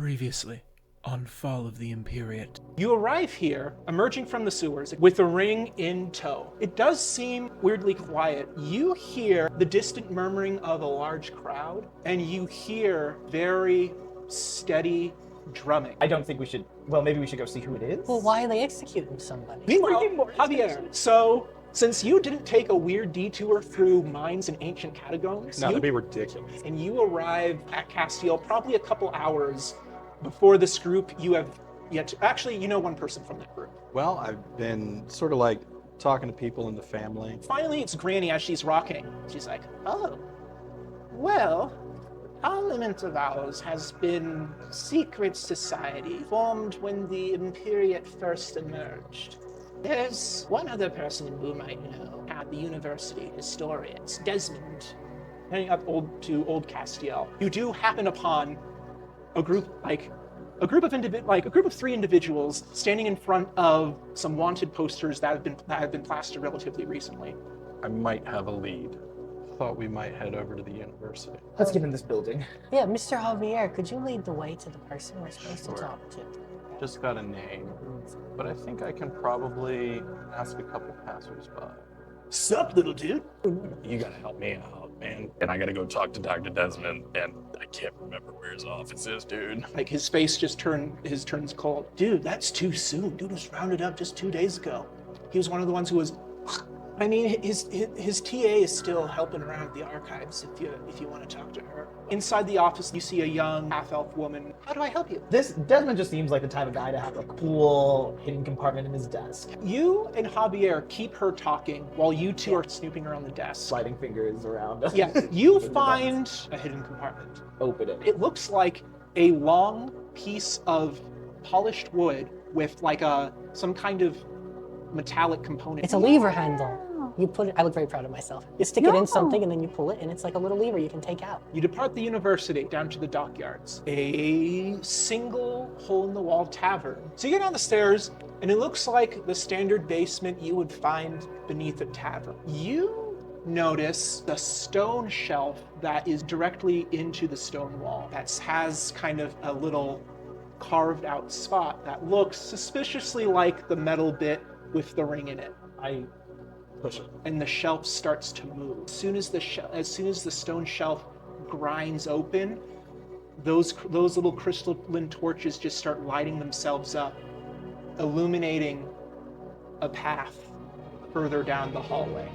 Previously, on Fall of the Imperiate. You arrive here, emerging from the sewers, with the ring in tow. It does seem weirdly quiet. You hear the distant murmuring of a large crowd, and you hear very steady drumming. I don't think we should, maybe we should go see who it is. Well, why are they executing somebody? Meanwhile, Javier, so since you didn't take a weird detour through mines and ancient catacombs, That'd be ridiculous. and you arrive at Castile probably a couple hours before this group you have yet to, actually, you know one person from that group. Well, I've been sort of like talking to people in the family. Finally, it's Granny as she's rocking. She's like, oh, well, Parliament of ours has been a secret society formed when the Imperiate first emerged. There's one other person who might know at the university, historians, Desmond. Heading up Old Castile, you do happen upon a group of three individuals standing in front of some wanted posters that have been plastered relatively recently. I might have a lead. Thought we might head over to the university. Let's get in this building. Yeah, Mr. Javier, could you lead the way to the person we're supposed to Sure. talk to? Just got a name, but I think I can probably ask a couple passersby. Sup, little dude? You gotta help me out, man. And I gotta go talk to Dr. Desmond, and I can't remember where his office is, dude. Like his face just turns cold. Dude, that's too soon. Dude was rounded up just 2 days ago. He was one of the ones who was. I mean, his TA is still helping around at the archives if you want to talk to her. Inside the office, you see a young half-elf woman. How do I help you? This Desmond just seems like the type of guy to have a cool hidden compartment in his desk. You and Javier keep her talking while you two are snooping around the desk. Sliding fingers around. Yeah, you find a hidden compartment. Open it. It looks like a long piece of polished wood with like some kind of metallic component. It's a lever handle. You put it, I look very proud of myself. You stick it in something and then you pull it and it's like a little lever you can take out. You depart the university down to the dockyards. A single hole-in-the-wall tavern. So you get down the stairs and it looks like the standard basement you would find beneath a tavern. You notice the stone shelf that is directly into the stone wall that has kind of a little carved out spot that looks suspiciously like the metal bit with the ring in it. I push it. And the shelf starts to move. As soon as the stone shelf grinds open, those little crystalline torches just start lighting themselves up, illuminating a path further down the hallway.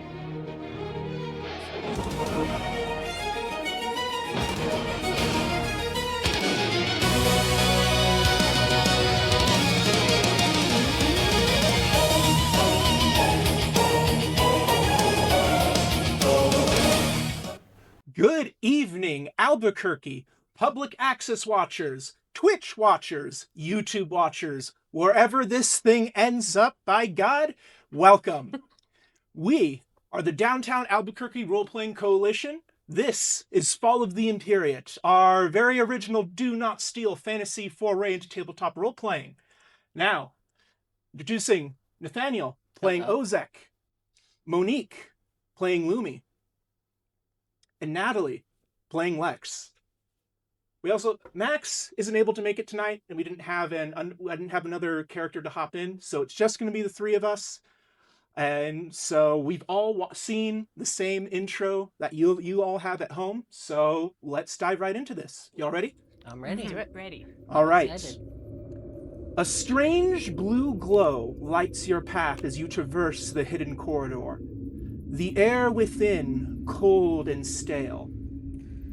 Good evening, Albuquerque, public access watchers, Twitch watchers, YouTube watchers, wherever this thing ends up, by God, welcome. We are the Downtown Albuquerque Roleplaying Coalition. This is Fall of the Imperiate, our very original Do Not Steal fantasy foray into tabletop role-playing. Now, introducing Nathaniel, playing Ozek, Monique, playing Lumi, and Natalie playing Lex. Max isn't able to make it tonight, and we didn't have another character to hop in, so it's just going to be the three of us. And so we've all seen the same intro that you all have at home. So let's dive right into this. Y'all ready? I'm ready. Do it. Ready. All right. Excited. A strange blue glow lights your path as you traverse the hidden corridor. The air within, cold and stale.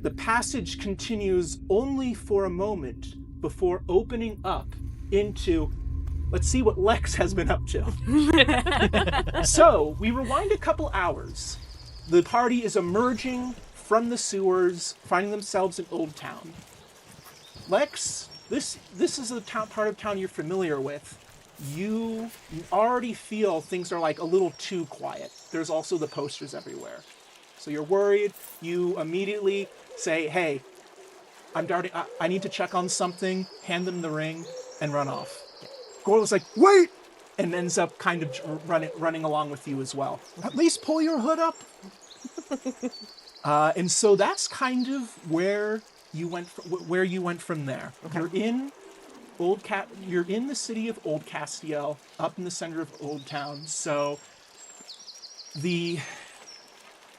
The passage continues only for a moment before opening up into, let's see what Lex has been up to. So, we rewind a couple hours. The party is emerging from the sewers, finding themselves in Old Town. Lex, this is a part of town you're familiar with. You already feel things are like a little too quiet. There's also the posters everywhere. So you're worried. You immediately say, hey, I need to check on something, hand them the ring, and run off. Gorla's like, wait! And ends up kind of running along with you as well. At least pull your hood up. And so that's kind of where you went where you went from there. Okay. You're in the city of Old Castiel, up in the center of Old Town. So the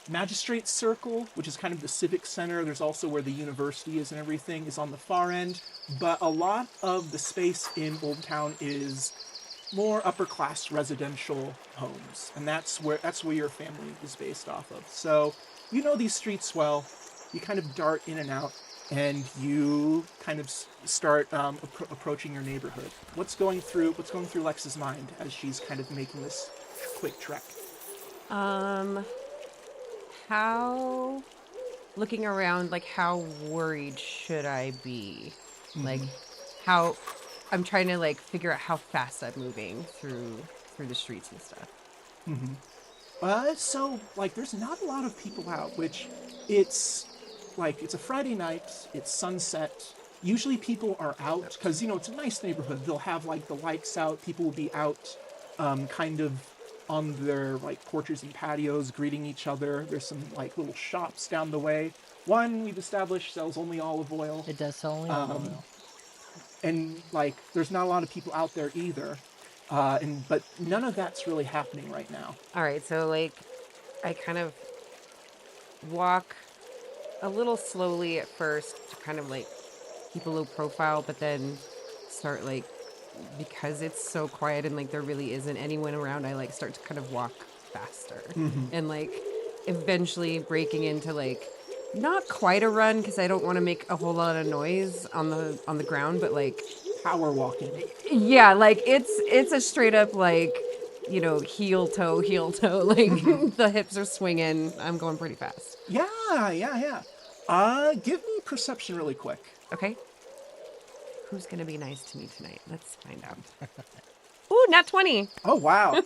Magistrate's Circle, which is kind of the civic center, there's also where the university is and everything, is on the far end. But a lot of the space in Old Town is more upper class residential homes, and that's where your family is based off of. So you know these streets well. You kind of dart in and out, and you kind of start approaching your neighborhood. What's going through Lex's mind as she's kind of making this quick trek? How, looking around, like, how worried should I be? Mm-hmm. Like, how, I'm trying to, like, figure out how fast I'm moving through the streets and stuff. Mm-hmm. So, like, there's not a lot of people out, which it's a Friday night, it's sunset. Usually people are out, because, you know, it's a nice neighborhood. They'll have, like, the lights out. People will be out, kind of on their, like, porches and patios, greeting each other. There's some, like, little shops down the way. One, we've established, sells only olive oil. It does sell only olive oil. And, like, there's not a lot of people out there either. But none of that's really happening right now. All right, so, like, I kind of walk a little slowly at first to kind of, like, keep a low profile, but then start, like, because it's so quiet and, like, there really isn't anyone around, I, like, start to kind of walk faster. Mm-hmm. And, like, eventually breaking into, like, not quite a run, because I don't want to make a whole lot of noise on the ground, but, like, power walking. Yeah, like, it's a straight up, like, you know, heel toe, like, mm-hmm. The hips are swinging. I'm going pretty fast. Yeah. Give me perception really quick. Okay. Who's gonna be nice to me tonight? Let's find out. Ooh, nat 20. Oh, wow.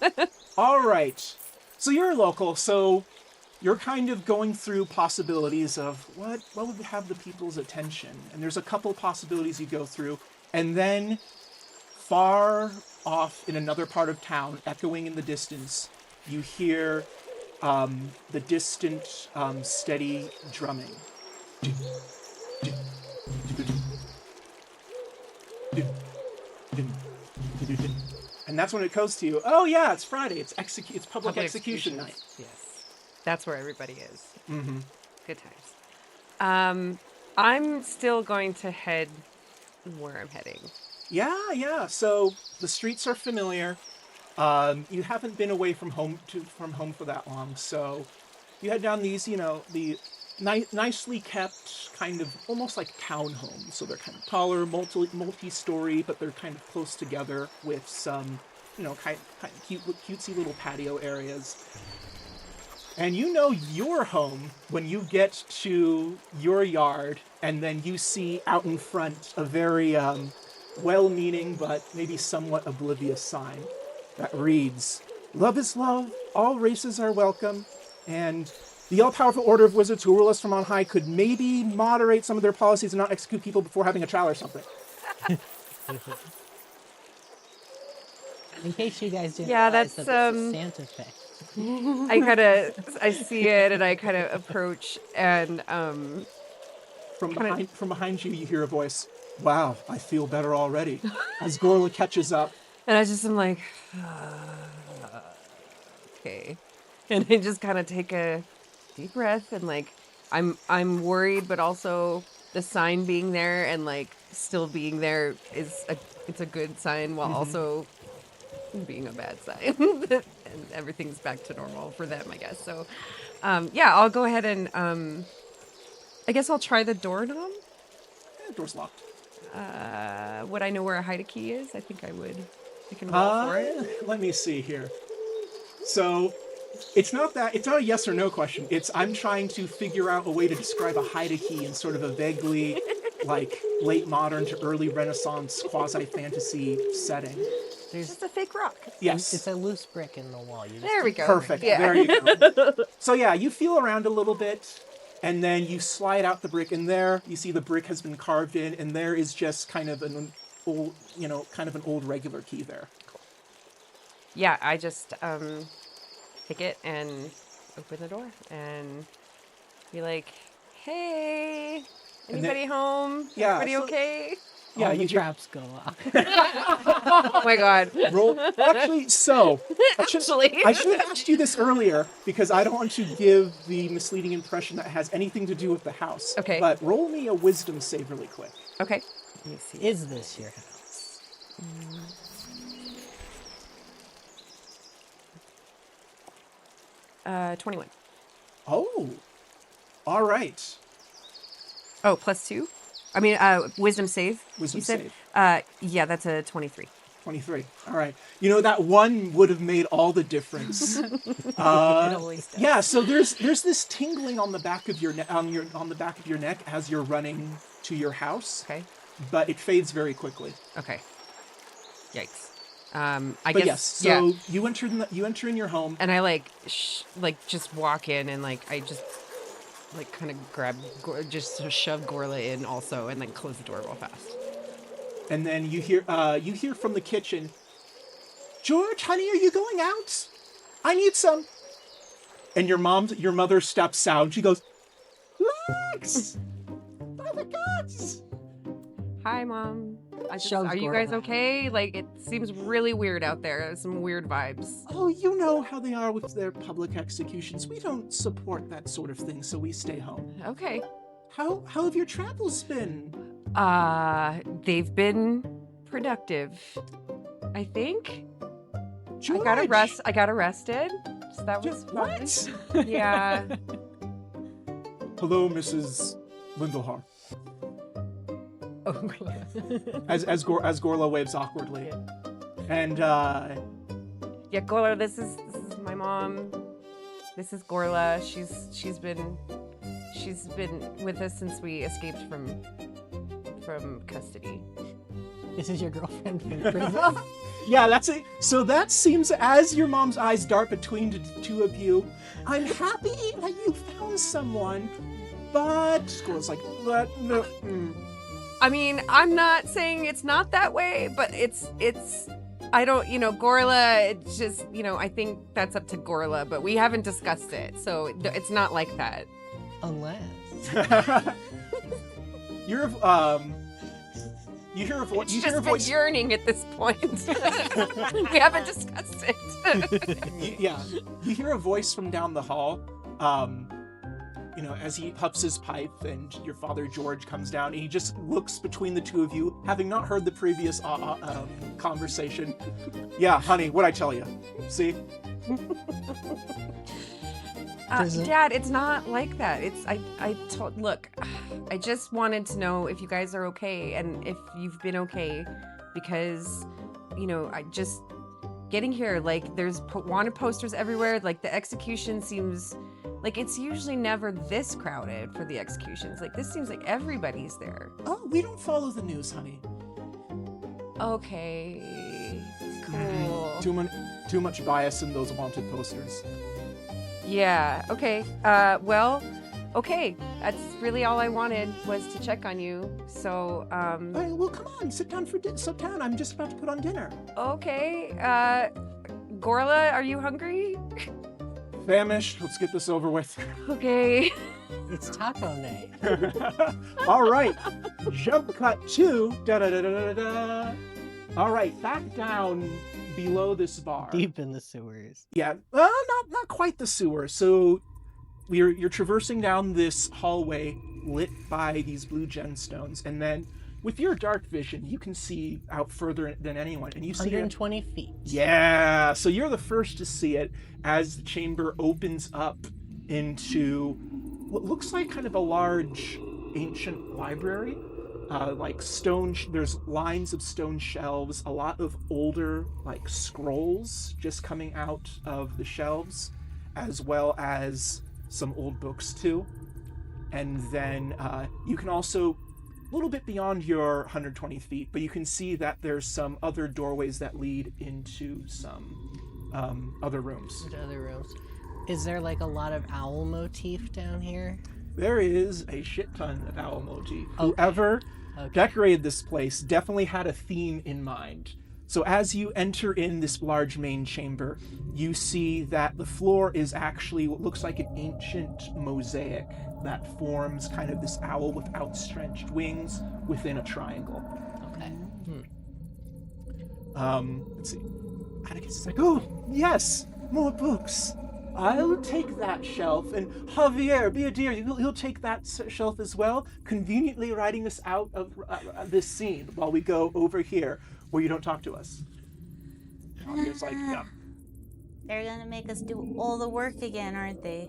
All right. So you're local, so you're kind of going through possibilities of what would have the people's attention. And there's a couple of possibilities you go through. And then far off in another part of town, echoing in the distance, you hear the distant, steady drumming. And that's when it goes to you. Oh yeah, it's Friday. It's public execution night. Yes, that's where everybody is. Mm-hmm. Good times. I'm still going to head where I'm heading. Yeah. So the streets are familiar. You haven't been away from home for that long, so you head down these, you know, the nicely kept, kind of almost like townhomes. So they're kind of taller, multi-story, but they're kind of close together with some, you know, kind of cutesy little patio areas. And you know you're home when you get to your yard, and then you see out in front a very well-meaning but maybe somewhat oblivious sign that reads, "Love is love, all races are welcome, and the all-powerful order of wizards who rule us from on high could maybe moderate some of their policies and not execute people before having a child or something." In case you guys didn't realize that's a Santa Fe. I see it, and I kind of approach, and from behind you hear a voice. "Wow, I feel better already." As Gorla catches up. And I just am like, okay. And I just kind of take a deep breath, and, like, I'm worried, but also the sign being there and, like, still being there it's a good sign, while mm-hmm. also being a bad sign. And everything's back to normal for them, I guess. So, yeah, I'll go ahead and I guess I'll try the doorknob. Yeah, door's locked. Would I know where a hide a key is? I think I would. I can roll for it. Let me see here. So, it's not a yes or no question. I'm trying to figure out a way to describe a hide a key in sort of a vaguely, like, late modern to early Renaissance quasi-fantasy setting. There's just a fake rock. Yes. It's a loose brick in the wall. There we go. Perfect. Yeah. There you go. So yeah, you feel around a little bit, and then you slide out the brick, and there you see the brick has been carved in, and there is just kind of an old regular key there. Cool. Yeah, I just pick it and open the door and be like, "Hey, Anybody home? Yeah, Everybody so- okay? Yeah, All the you traps go off. Oh my god. roll. Actually, so Actually. I should have asked you this earlier because I don't want to give the misleading impression that it has anything to do with the house. Okay. But roll me a wisdom save really quick. Okay. Let me see. Is this your house? 21. Oh, all right. Oh, +2? I mean, wisdom save. Wisdom you said? save. Yeah, that's a 23. 23. All right. You know, that one would have made all the difference. always does. Yeah, so there's this tingling on the back of your on the back of your neck as you're running to your house, Okay. but it fades very quickly. Okay. Yikes. I But guess. yes, so yeah. you enter in your home. And I like just walk in and like I just like kind of grab just to shove Gorla in also and then close the door real fast. And then you hear from the kitchen, George, honey, are you going out? I need some. And your mother steps out. She goes, Lex, by the gods. Hi, Mom. Shoves Are you Gorla. guys okay? Like it seems really weird out there. There's some weird vibes. Oh, you know how they are with their public executions. We don't support that sort of thing, so we stay home. Okay. How have your travels been? They've been productive. I think. George, I got arrested. So that was fun. What? Yeah. Hello, Mrs. Lindelhar. Oh, As Gorla waves awkwardly. And Yeah, Gorla, this is my mom. This is Gorla. She's been with us since we escaped from custody. This is your girlfriend from prison? yeah, that's it. So that seems, as your mom's eyes dart between the two of you, I'm happy that you found someone, but Gorla's like, but no. I mean, I'm not saying it's not that way, but it's I don't, Gorla, it's just, I think that's up to Gorla, but we haven't discussed it. So it's not like that. Unless. You hear a voice. It's You hear a just been voice. yearning at this point. We haven't discussed it. You hear a voice from down the hall. As he puffs his pipe, and your father George comes down, and he just looks between the two of you, having not heard the previous conversation. Yeah, honey, what'd I tell you? See? Prison. Dad, it's not like that. Look, I just wanted to know if you guys are okay and if you've been okay, because, I just getting here, like there's wanted posters everywhere. Like the execution seems like it's usually never this crowded for the executions. Like this seems like everybody's there. Oh, we don't follow the news, honey. Okay, cool. Too much bias in those wanted posters. Yeah, okay. Okay. That's really all I wanted was to check on you. So, All right, well, come on, sit down. I'm just about to put on dinner. okay. Gorla, are you hungry? Famished. Let's get this over with. Okay. It's taco night. All right. Jump cut to da-da-da-da-da-da. All right, back down below this bar. Deep in the sewers. Yeah, not quite the sewer. So you're traversing down this hallway lit by these blue gemstones, and then with your dark vision, you can see out further than anyone, and you see 120 feet. Yeah, so you're the first to see it as the chamber opens up into what looks like kind of a large ancient library. There's lines of stone shelves, a lot of older like scrolls just coming out of the shelves, as well as some old books too. And then you can also, a little bit beyond your 120 feet, but you can see that there's some other doorways that lead into some other rooms. Into other rooms. Is there like a lot of owl motif down here? There is a shit ton of owl motif. Okay. Whoever decorated this place definitely had a theme in mind. So as you enter in this large main chamber, you see that the floor is actually what looks like an ancient mosaic that forms kind of this owl with outstretched wings within a triangle. Okay. Let's see. Atticus is like, oh, yes, more books. I'll take that shelf, and Javier, be a dear, he'll take that shelf as well, conveniently writing us out of this scene while we go over here where you don't talk to us. Javier's like, yeah. They're gonna make us do all the work again, aren't they?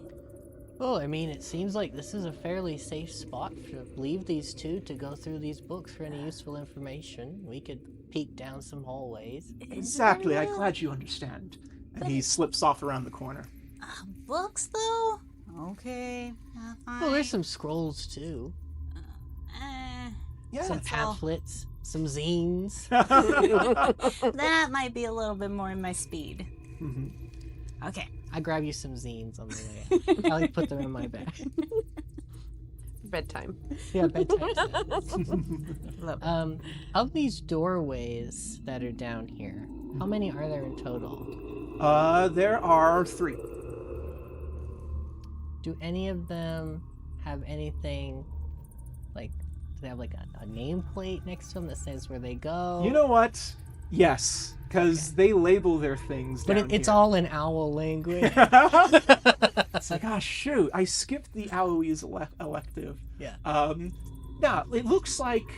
Well, I mean, it seems like this is a fairly safe spot to leave these two to go through these books for any useful information. We could peek down some hallways. Exactly, I'm glad you understand. And he slips off around the corner. Books, though? Okay, fine. Well, there's some scrolls, too. Yeah, Some pamphlets, some zines. That might be a little bit more in my speed. Mm-hmm. Okay. I grab you some zines on the way. I'll put them in my bag. Bedtime. Yeah, bedtime. Of these doorways that are down here, how many are there in total? There are 3. Do any of them have anything, like, do they have like a nameplate next to them that says where they go? You know what? Yes, because they label their things down But it's here. all in owl language. It's like, oh shoot, I skipped the Aloes elective. Yeah. Yeah, it looks like,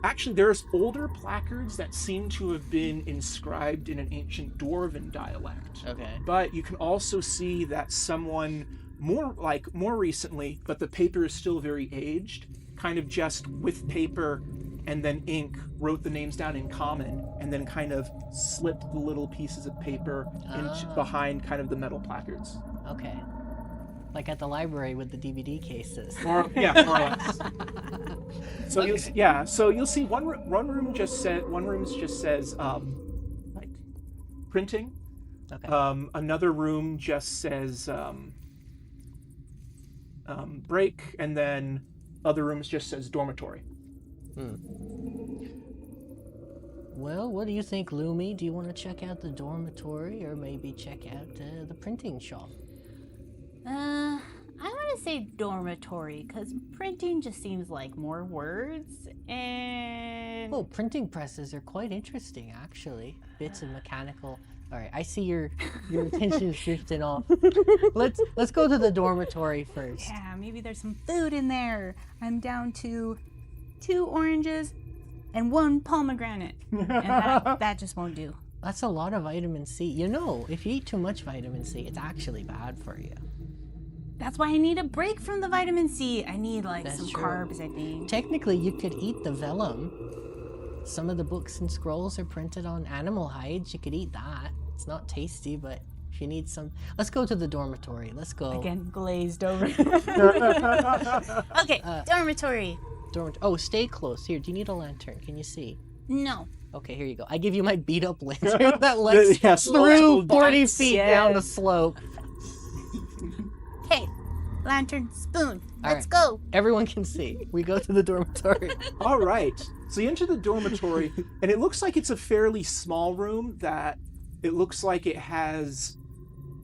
actually there's older placards that seem to have been inscribed in an ancient Dwarven dialect. Okay. But you can also see that someone more recently, but the paper is still very aged, kind of just with paper and then ink wrote the names down in common and then kind of slipped the little pieces of paper behind kind of the metal placards. Okay. Like at the library with the DVD cases. More or less. So you'll see one room just says like printing. Okay. Another room just says break, and then other rooms just says dormitory. Well, what do you think, Lumi? Do you want to check out the dormitory or maybe check out the printing shop? I want to say dormitory, because printing just seems like more words, and... Oh, printing presses are quite interesting, actually. Bits of mechanical... Alright, I see your attention is drifting off. Let's go to the dormitory first. Yeah, maybe there's some food in there. I'm down to 2 oranges and 1 pomegranate. And that just won't do. That's a lot of vitamin C. You know, if you eat too much vitamin C, it's actually bad for you. That's why I need a break from the vitamin C. I need That's some true. carbs, I think. Technically, you could eat the vellum. Some of the books and scrolls are printed on animal hides. You could eat that. It's not tasty, but if you need some... Let's go to the dormitory. Let's go. Again, glazed over. Okay, dormitory. Oh, stay close. Here, do you need a lantern? Can you see? No. Okay, here you go. I give you my beat-up lantern that lights Yes, through 40 lights, feet yes. down the slope. Okay, lantern, spoon. All Let's right. go. Everyone can see. We go to the dormitory. All right. So you enter the dormitory, and it looks like it's a fairly small room that it looks like it had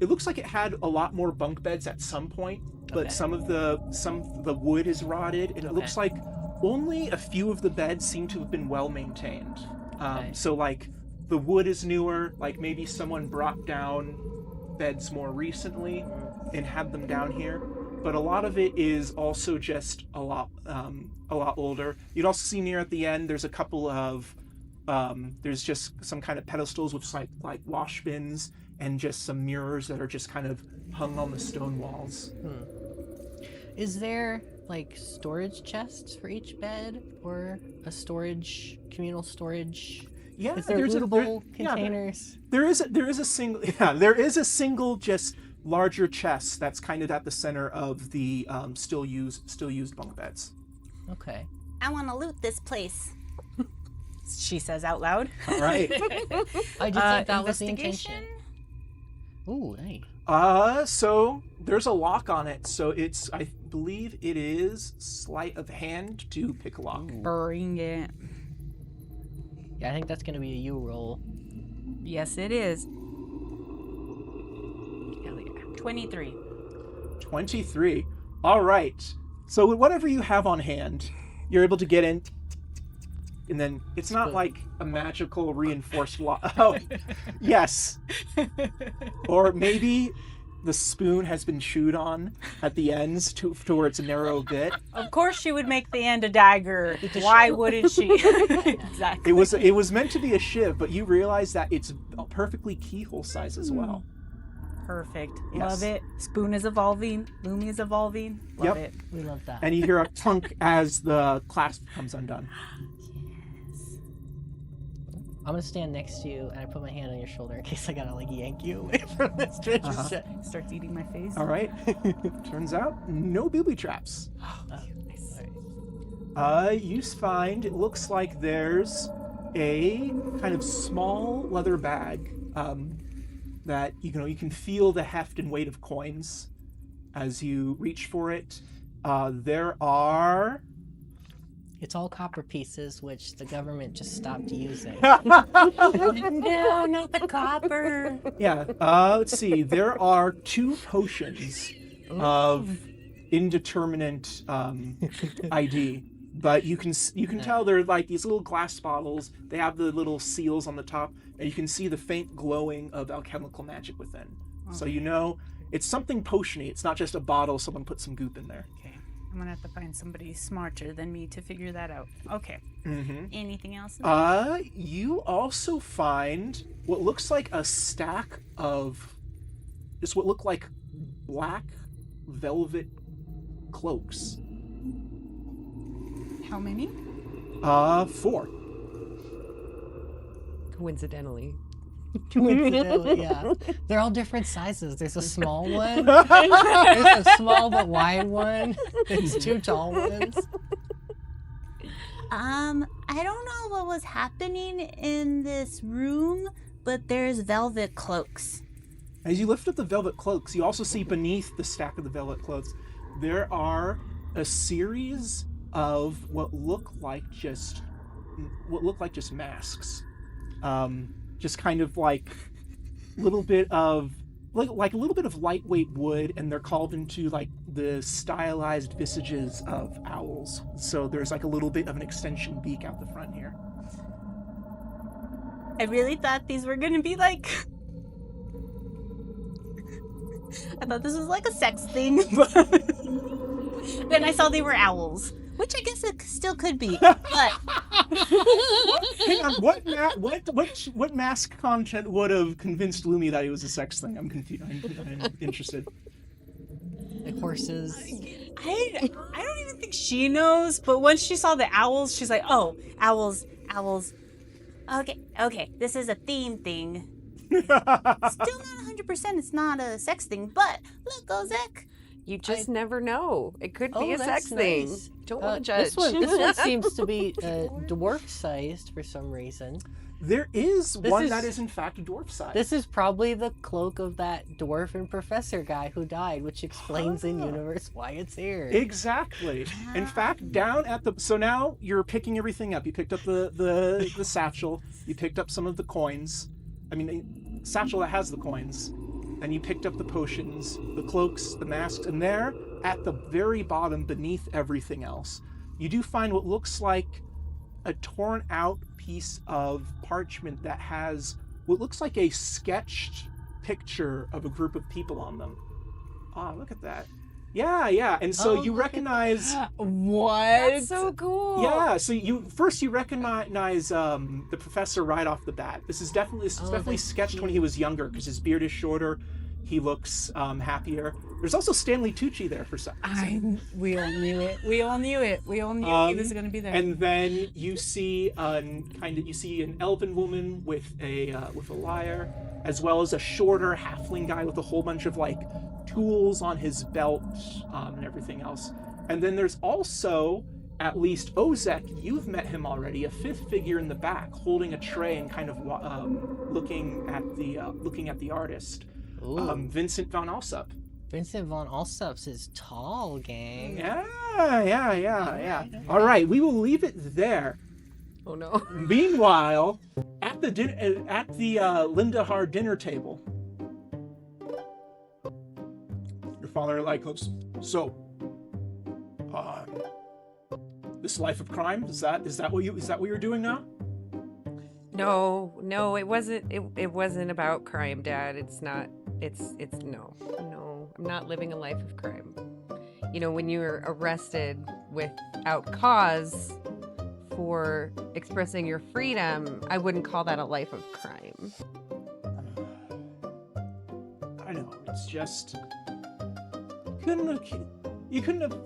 a lot more bunk beds at some point, but Okay. some of the wood is rotted, and it looks like only a few of the beds seem to have been well maintained. Okay. So like the wood is newer, like maybe someone brought down beds more recently and had them down here. But a lot of it is also just a lot older. You'd also see near at the end, there's a couple of, there's just some kind of pedestals with like wash bins and just some mirrors that are just kind of hung on the stone walls. Is there like storage chests for each bed, or a communal storage? Yeah, Is there lootable containers? There is a single just larger chest that's kind of at the center of the still used bunk beds. Okay. I want to loot this place. She says out loud. All right. I just think that was the intention. Investigation? Ooh, hey. So there's a lock on it. So I believe it is sleight of hand to pick a lock. Bring it. Yeah, I think that's gonna be a U roll. Yes, it is. 23. 23. All right. So with whatever you have on hand, you're able to get in, and then it's not like a magical reinforced lock. Oh, yes. Or maybe the spoon has been chewed on at the ends to where it's a narrow bit. Of course she would make the end a dagger. Why wouldn't she? Exactly. It was meant to be a shiv, but you realize that it's perfectly keyhole size as well. Perfect. Yes. Love it. Spoon is evolving. Lumi is evolving. Love it. We love that. And you hear a clunk as the clasp comes undone. I'm gonna stand next to you and I put my hand on your shoulder in case I gotta like yank you away from this treasure shit. Starts eating my face. All right. Turns out, no booby traps. You find it looks like there's a kind of small leather bag that you can feel the heft and weight of coins as you reach for it. There are. It's all copper pieces, which the government just stopped using. No, not the copper. Yeah. Let's see. There are 2 potions of indeterminate ID, but you can tell they're like these little glass bottles. They have the little seals on the top, and you can see the faint glowing of alchemical magic within. Okay. So you know it's something potiony. It's not just a bottle. Someone put some goop in there. Okay. I'm gonna have to find somebody smarter than me to figure that out. Okay. Mm-hmm. Anything else? You also find what looks like a stack of just what look like black velvet cloaks. How many? 4. Coincidentally. Coincidentally, yeah. They're all different sizes. There's a small one. There's a small but wide one. There's 2 tall ones. I don't know what was happening in this room, but there's velvet cloaks. As you lift up the velvet cloaks, you also see beneath the stack of the velvet cloaks, there are a series of what look like just masks. Just kind of like a little bit of lightweight wood, and they're called into like the stylized visages of owls. So there's like a little bit of an extension beak out the front here. I really thought these were gonna be like. I thought this was like a sex thing, but then I saw they were owls. Which I guess it still could be, but hang on, what mask content would have convinced Lumi that it was a sex thing? I'm confused. I'm interested. Like horses. I don't even think she knows. But once she saw the owls, she's like, "Oh, owls. Okay. This is a theme thing. Still not 100%. It's not a sex thing, but look, Ozek." You just never know. It could be a sex nice. thing. Don't want to judge. This one seems to be dwarf-sized for some reason. There is one that is in fact dwarf-sized. This is probably the cloak of that dwarf and professor guy who died, which explains in universe why it's here. Exactly. In fact, down at the so now you're picking everything up. You picked up the satchel. You picked up some of the coins. I mean, satchel that has the coins. And you picked up the potions, the cloaks, the masks, and there, at the very bottom, beneath everything else, you do find what looks like a torn out piece of parchment that has what looks like a sketched picture of a group of people on them. Ah, look at that. Yeah. And so you recognize... What? That's so cool. Yeah, so you recognize the professor right off the bat. This is definitely sketched when he was younger because his beard is shorter. He looks happier. There's also Stanley Tucci there for some reason. We all knew it. We all knew he was going to be there. And then you see an elven woman with a lyre, as well as a shorter halfling guy with a whole bunch of like tools on his belt and everything else. And then there's also at least Ozek. You've met him already. A 5th figure in the back, holding a tray and kind of looking at the artist. Vincent von Alsup. Vincent von Alsup is tall, gang. Yeah. All right, we will leave it there. Oh no. Meanwhile, at the Lindahar dinner table, your father goes, "So, This life of crime, is that what you're doing now? No, it wasn't. It wasn't about crime, Dad. It's not. It's no. I'm not living a life of crime. You know, when you're arrested without cause for expressing your freedom, I wouldn't call that a life of crime. I know, it's just you couldn't have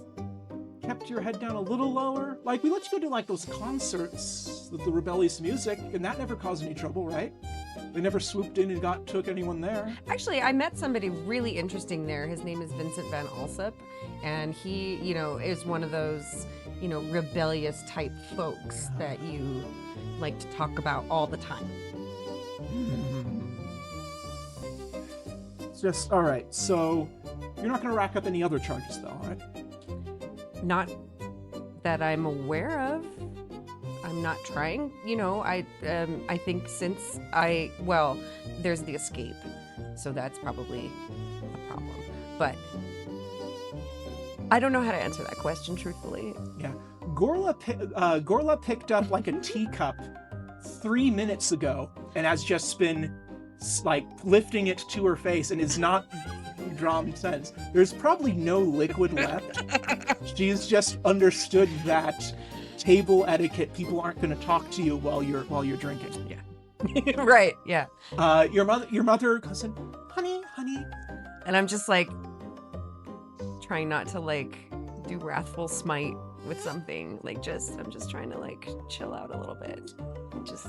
kept your head down a little lower. Like, we let you go to like those concerts with the rebellious music, and that never caused any trouble, right? They never swooped in and took anyone there. Actually, I met somebody really interesting there. His name is Vincent Van Alsop, and he, you know, is one of those, you know, rebellious type folks that you like to talk about all the time. It's just, all right, so you're not going to rack up any other charges, though, right? Not that I'm aware of. I'm not trying. You know, I think since there's the escape, so that's probably a problem. But I don't know how to answer that question truthfully. Yeah, Gorla picked up like a teacup 3 minutes ago and has just been like lifting it to her face and is not drawn since. There's probably no liquid left. She's just understood that table etiquette. People aren't going to talk to you while you're drinking. Yeah. Right. Yeah. Your mother, cousin, honey. And I'm just like trying not to like do wrathful smite with something. Like I'm just trying to like chill out a little bit. Just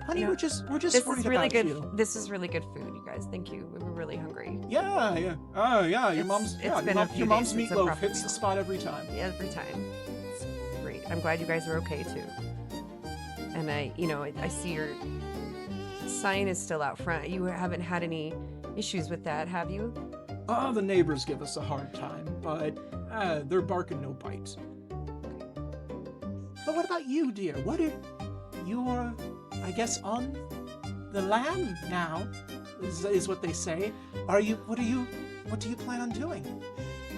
honey, we're just this worried is really about good. you. This is really good food, you guys. Thank you. We were really hungry. Yeah. Oh yeah, your mom's few mom's days since meatloaf I've hits the spot every time. Every time. It's great. I'm glad you guys are okay too. And I see your sign is still out front. You haven't had any issues with that, have you? The neighbors give us a hard time, but they're barking no bite. But what about you, dear? What if you're, I guess, on the lam now, is what they say. What do you plan on doing?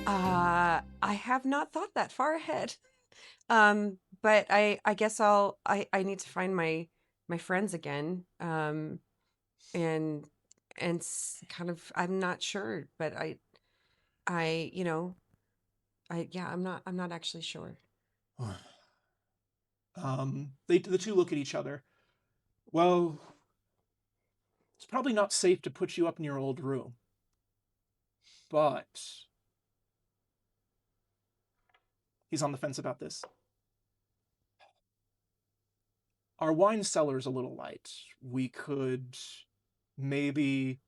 I have not thought that far ahead. But I guess I need to find my friends again. And kind of, I'm not sure, but I'm not actually sure. The two look at each other. Well, it's probably not safe to put you up in your old room. But he's on the fence about this. Our wine cellar's a little light. We could maybe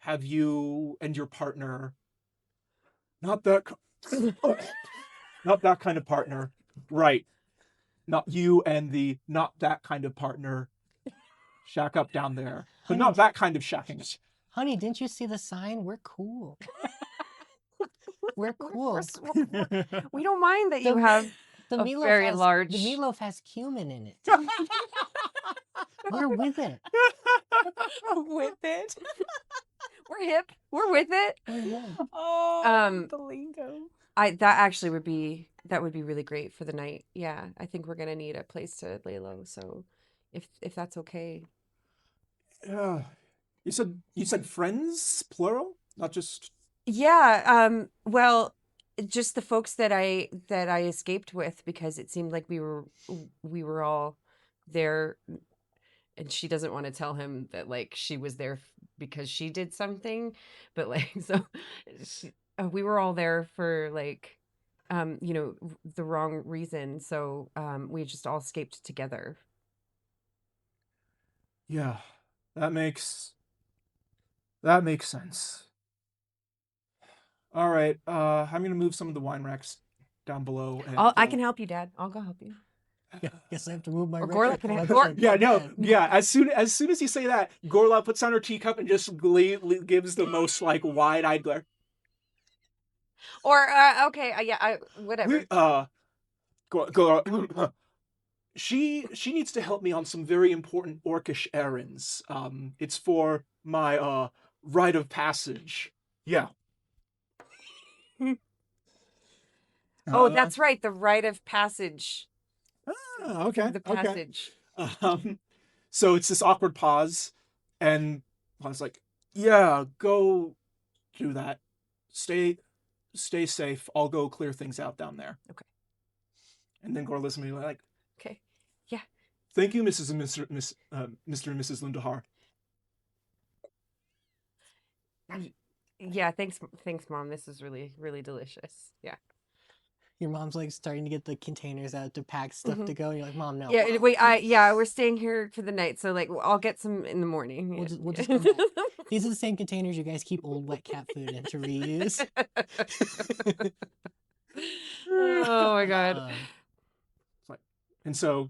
have you and your partner, not that kind of partner, right? Not you and the not that kind of partner shack up down there, but Honey, not that kind of shacking. Honey, didn't you see the sign? We're cool. We're cool. We don't mind that you have The a meatloaf very large. The meatloaf has cumin in it. We're with it. With it. We're hip. We're with it. Oh, the lingo. That would be really great for the night. Yeah, I think we're gonna need a place to lay low. So, if that's okay. You said friends, plural, not just. Yeah. Well, just the folks that I escaped with, because it seemed like we were all there, and she doesn't want to tell him that like she was there because she did something, but like we were all there for like the wrong reason. So we just all escaped together. Yeah, that makes sense. All right, I'm gonna move some of the wine racks down below. And, I can help you, Dad. I'll go help you. Yeah, guess I have to move my. Gorla can have. Yeah, no, yeah. As soon as you say that, Gorla puts down her teacup and just gives the most like wide-eyed glare. Or okay, whatever. Gorla, she needs to help me on some very important orcish errands. It's for my rite of passage. Yeah. Oh, that's right. The rite of passage. Okay. The Okay. passage. So it's this awkward pause, and I was like, "Yeah, go do that. Stay safe. I'll go clear things out down there." Okay. And then Gorla's gonna be like, Okay. Yeah. "Thank you, Mrs. and Mr. and Mrs. Lundahar." Yeah. Thanks, Mom. This is really, really delicious. Yeah. Your mom's like starting to get the containers out to pack stuff to go. And you're like, Mom, no. Yeah. Mom. Wait. We're staying here for the night, so like I'll get some in the morning. We'll just come back. These are the same containers you guys keep old wet cat food in to reuse. Oh my god. And so,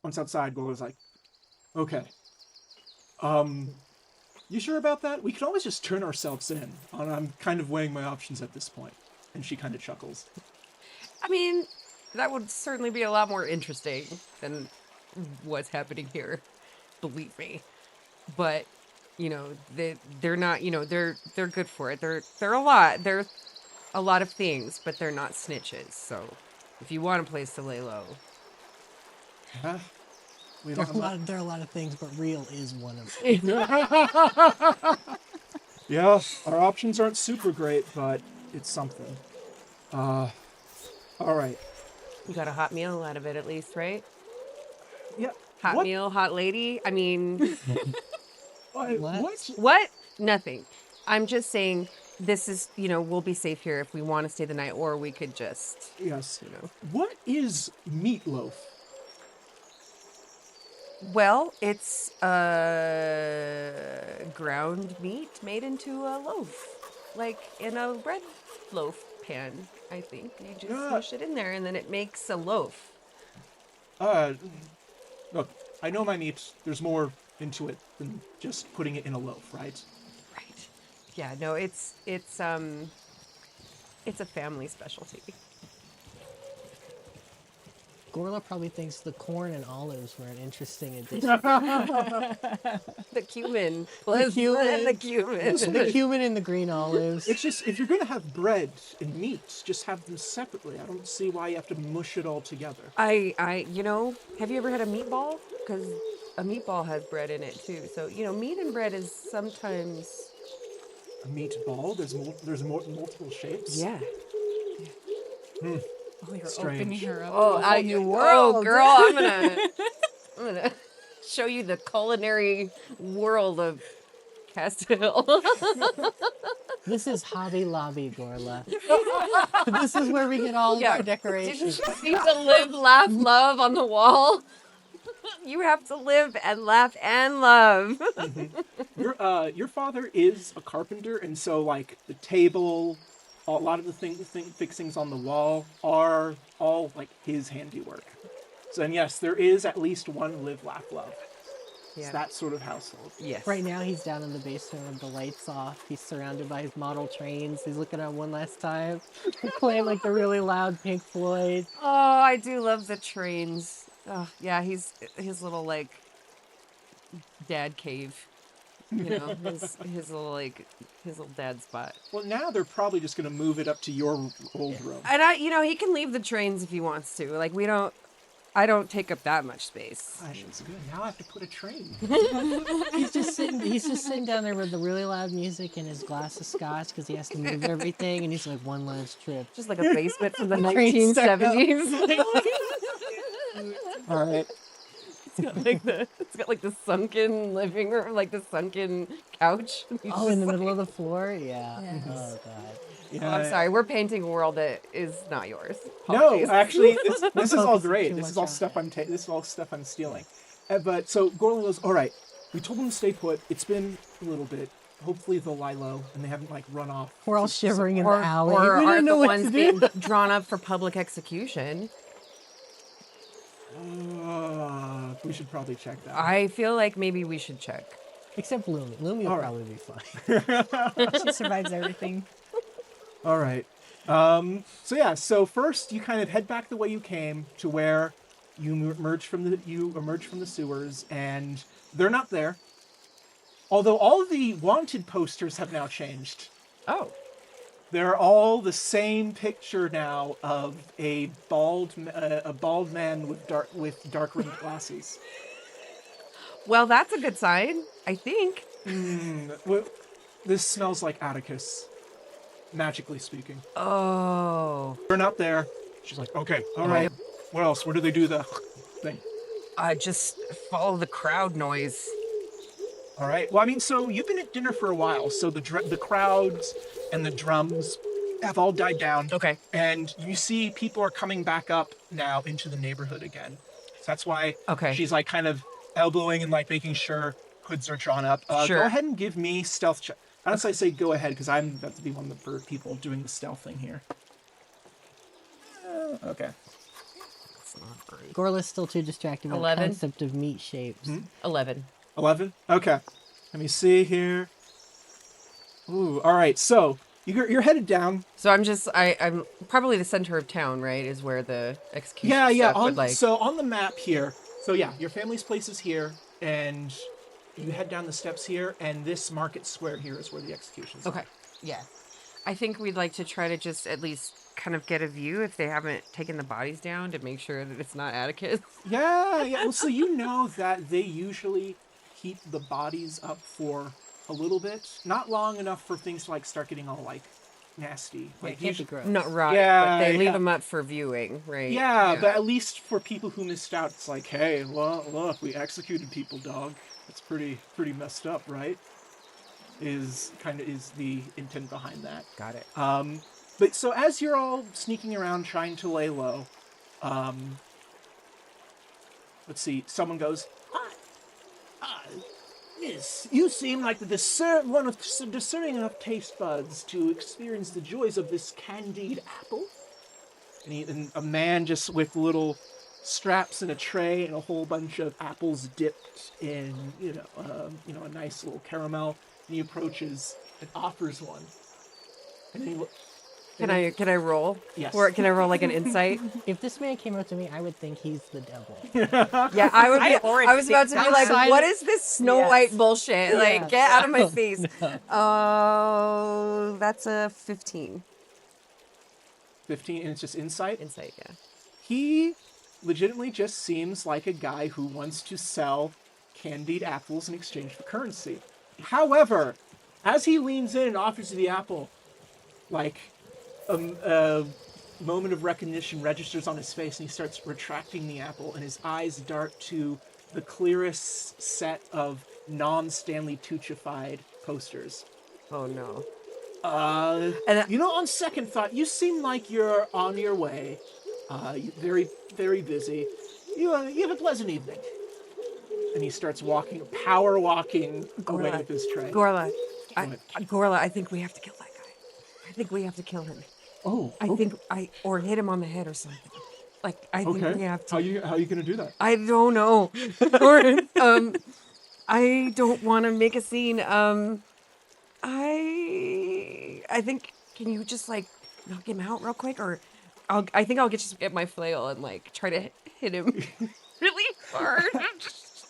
once outside, Gorla's like, "Okay, you sure about that? We could always just turn ourselves in. I'm kind of weighing my options at this point." And she kind of chuckles. I mean, that would certainly be a lot more interesting than what's happening here. Believe me. But, you know, they're not, you know, they're good for it. They're a lot. They're a lot of things, but they're not snitches. So, if you want a place to lay low. Huh? There are a lot of things, but real is one of them. Yeah, our options aren't super great, but it's something. All right. You got a hot meal out of it at least, right? Yeah. Hot What? meal, hot lady. I mean, What? what? Nothing. I'm just saying this is, you know, we'll be safe here if we want to stay the night, or we could just, Yes. you know. What is meatloaf? Well, it's ground meat made into a loaf, like in a bread loaf pan. I think you just smush it in there, and then it makes a loaf. Look, I know my meat. There's more into it than just putting it in a loaf, right? Right. Yeah. No, it's a family specialty. Gorla probably thinks the corn and olives were an interesting addition. The cumin. The cumin. The cumin. The cumin and the green olives. It's just, if you're going to have bread and meat, just have them separately. I don't see why you have to mush it all together. You know, have you ever had a meatball? Because a meatball has bread in it too. So, you know, meat and bread is sometimes... A meatball? There's multiple shapes? Yeah. Oh, you're Strange. opening her up. Oh, to a whole new oh, world. girl, I'm gonna show you the culinary world of Castile. This is Hobby Lobby, Gorla. This is where we get all of our decorations. Didn't you see the live, laugh, love on the wall? You have to live and laugh and love. Your father is a carpenter, and so like the table, a lot of the fixings on the wall are all like his handiwork. So, and yes, there is at least one live, laugh, love. It's that sort of household. Yes. Right now, he's down in the basement with the lights off. He's surrounded by his model trains. He's looking at one last time. Playing like the really loud Pink Floyd. Oh, I do love the trains. Oh, yeah, his little like dad cave. You know, his little dad spot. Well, now they're probably just going to move it up to your old room. And he can leave the trains if he wants to. Like I don't take up that much space. Gosh, it's good. Now I have to put a train. He's just sitting down there with the really loud music and his glass of scotch because he has to move everything, and he's like, one last trip. Just like a basement from the train start 1970s. All right. It's got like the sunken living room, like the sunken couch. Oh, in the middle of the floor? Yeah. Yes. Oh, God. Yeah. I'm sorry, we're painting a world that is not yours. No, Apologies. actually, this is all Too great. much This is all on stuff this is all stuff I'm stealing. But so Gorlin goes, all right. We told them to stay put. It's been a little bit. Hopefully they'll lie low and they haven't like run off. We're all shivering in the alley. Or We are don't know the what to ones do. being drawn up for public execution? We should probably check that. I feel like maybe we should check. Except Lumi. Lumi will All right. probably be fine. She survives everything. All right. So first you kind of head back the way you came to where you emerge from the sewers, and they're not there. Although all of the wanted posters have now changed. Oh. They're all the same picture now of a bald man with dark rimmed glasses. Well, that's a good sign, I think. This smells like Atticus, magically speaking. Oh. They're not there. She's like, okay, all right. What else? Where do they do the thing? Just follow the crowd noise. All right. Well, I mean, so you've been at dinner for a while, so the crowds and the drums have all died down. Okay. And you see people are coming back up now into the neighborhood again. So that's why she's like kind of elbowing and like making sure hoods are drawn up. Sure. Go ahead and give me stealth check. Honestly, I say go ahead because I'm about to be one of the people doing the stealth thing here. Okay. That's not great. Gorla's still too distracted by the 11. concept of meat shapes. 11. 11? Okay. Let me see here. Ooh, all right. So you're headed down. So I'm probably the center of town, right? Is where the execution Yeah. stuff would, like... So on the map here. So yeah, your family's place is here, and you head down the steps here, and this market square here is where the execution's Okay. Yeah. I think we'd like to try to just at least kind of get a view if they haven't taken the bodies down to make sure that it's not Atticus. Yeah. Well, so you know that they usually keep the bodies up for a little bit, not long enough for things to like start getting all like nasty. Like Can't be gross. Not right, Yeah, but they leave yeah. them up for viewing, right? Yeah, but at least for people who missed out, it's like, hey, well, look, we executed people, dog. It's pretty messed up, right? Is the intent behind that. Got it. But so as you're all sneaking around trying to lay low, let's see, someone goes, Miss, you seem like one of discerning enough taste buds to experience the joys of this candied apple. And a man just with little straps and a tray and a whole bunch of apples dipped in, a nice little caramel. And he approaches and offers one. And he Can I roll? Yes. Or can I roll like an insight? If this man came up to me, I would think he's the devil. Yeah, I would. I was about to be like, outside- "What is this Snow Yes. White bullshit? Like, Yes. get out of my face!" That's a 15 15, and it's just insight. insight. Yeah. He legitimately just seems like a guy who wants to sell candied apples in exchange for currency. However, as he leans in and offers you the apple, like a moment of recognition registers on his face, and he starts retracting the apple, and his eyes dart to the clearest set of non-Stanley Tuccified posters. Oh no. On second thought, you seem like you're on your way. You're very, very busy. You have a pleasant evening. And he starts power walking away with his tray. Gorla, I think we have to kill that guy. I think we have to kill him. Oh, I think or hit him on the head or something. Like I think we have to. How are you gonna do that? I don't know. I don't want to make a scene. I think, can you just like knock him out real quick, or I think I'll get my flail and like try to hit him really hard.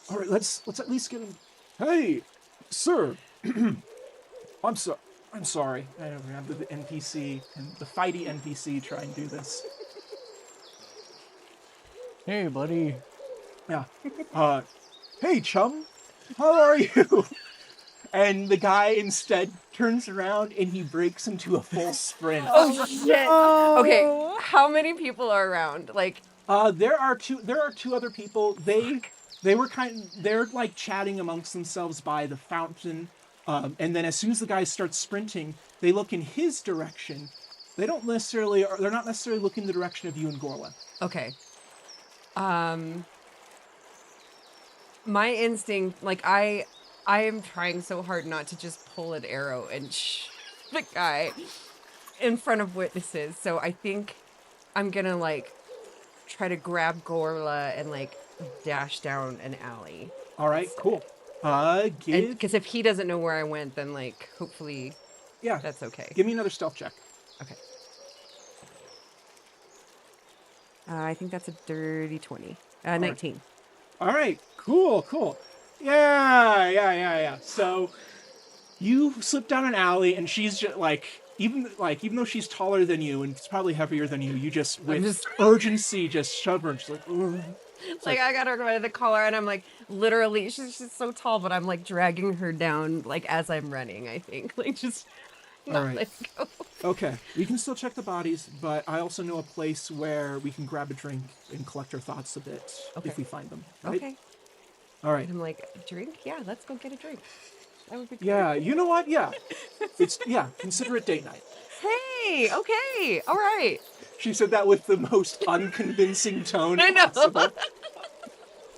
All right, let's at least get him. Hey, sir. I'm sorry. I don't remember the NPC and the fighty NPC try and do this. Hey, buddy. Yeah. Hey, chum. How are you? And the guy instead turns around and he breaks into a full sprint. Oh shit! Okay, how many people are around? Like, there are two other people. They're like chatting amongst themselves by the fountain. And then as soon as the guy starts sprinting, they look in his direction. They're not necessarily looking in the direction of you and Gorla. okay. My instinct, like I am trying so hard not to just pull an arrow and shoot the guy in front of witnesses. So I think I'm gonna like try to grab Gorla and like dash down an alley. All right, cool. Because if he doesn't know where I went, then like hopefully, yeah, that's okay. Give me another stealth check. Okay. I think that's a dirty 20. 19. All right, cool. Yeah. So you slip down an alley, and she's just like even though she's taller than you and it's probably heavier than you, you just with urgency just shove her. And she's like, ugh. Like I got her by the collar, and I'm like, literally, she's so tall, but I'm like dragging her down, like as I'm running. I think, like just not All right. let go. Okay, we can still check the bodies, but I also know a place where we can grab a drink and collect our thoughts a bit if we find them. Right? Okay. All right. And I'm like, drink? Yeah, let's go get a drink. That would be great. Yeah, you know what? Yeah, consider it date night. Hey, okay, all right. She said that with the most unconvincing tone I know. possible.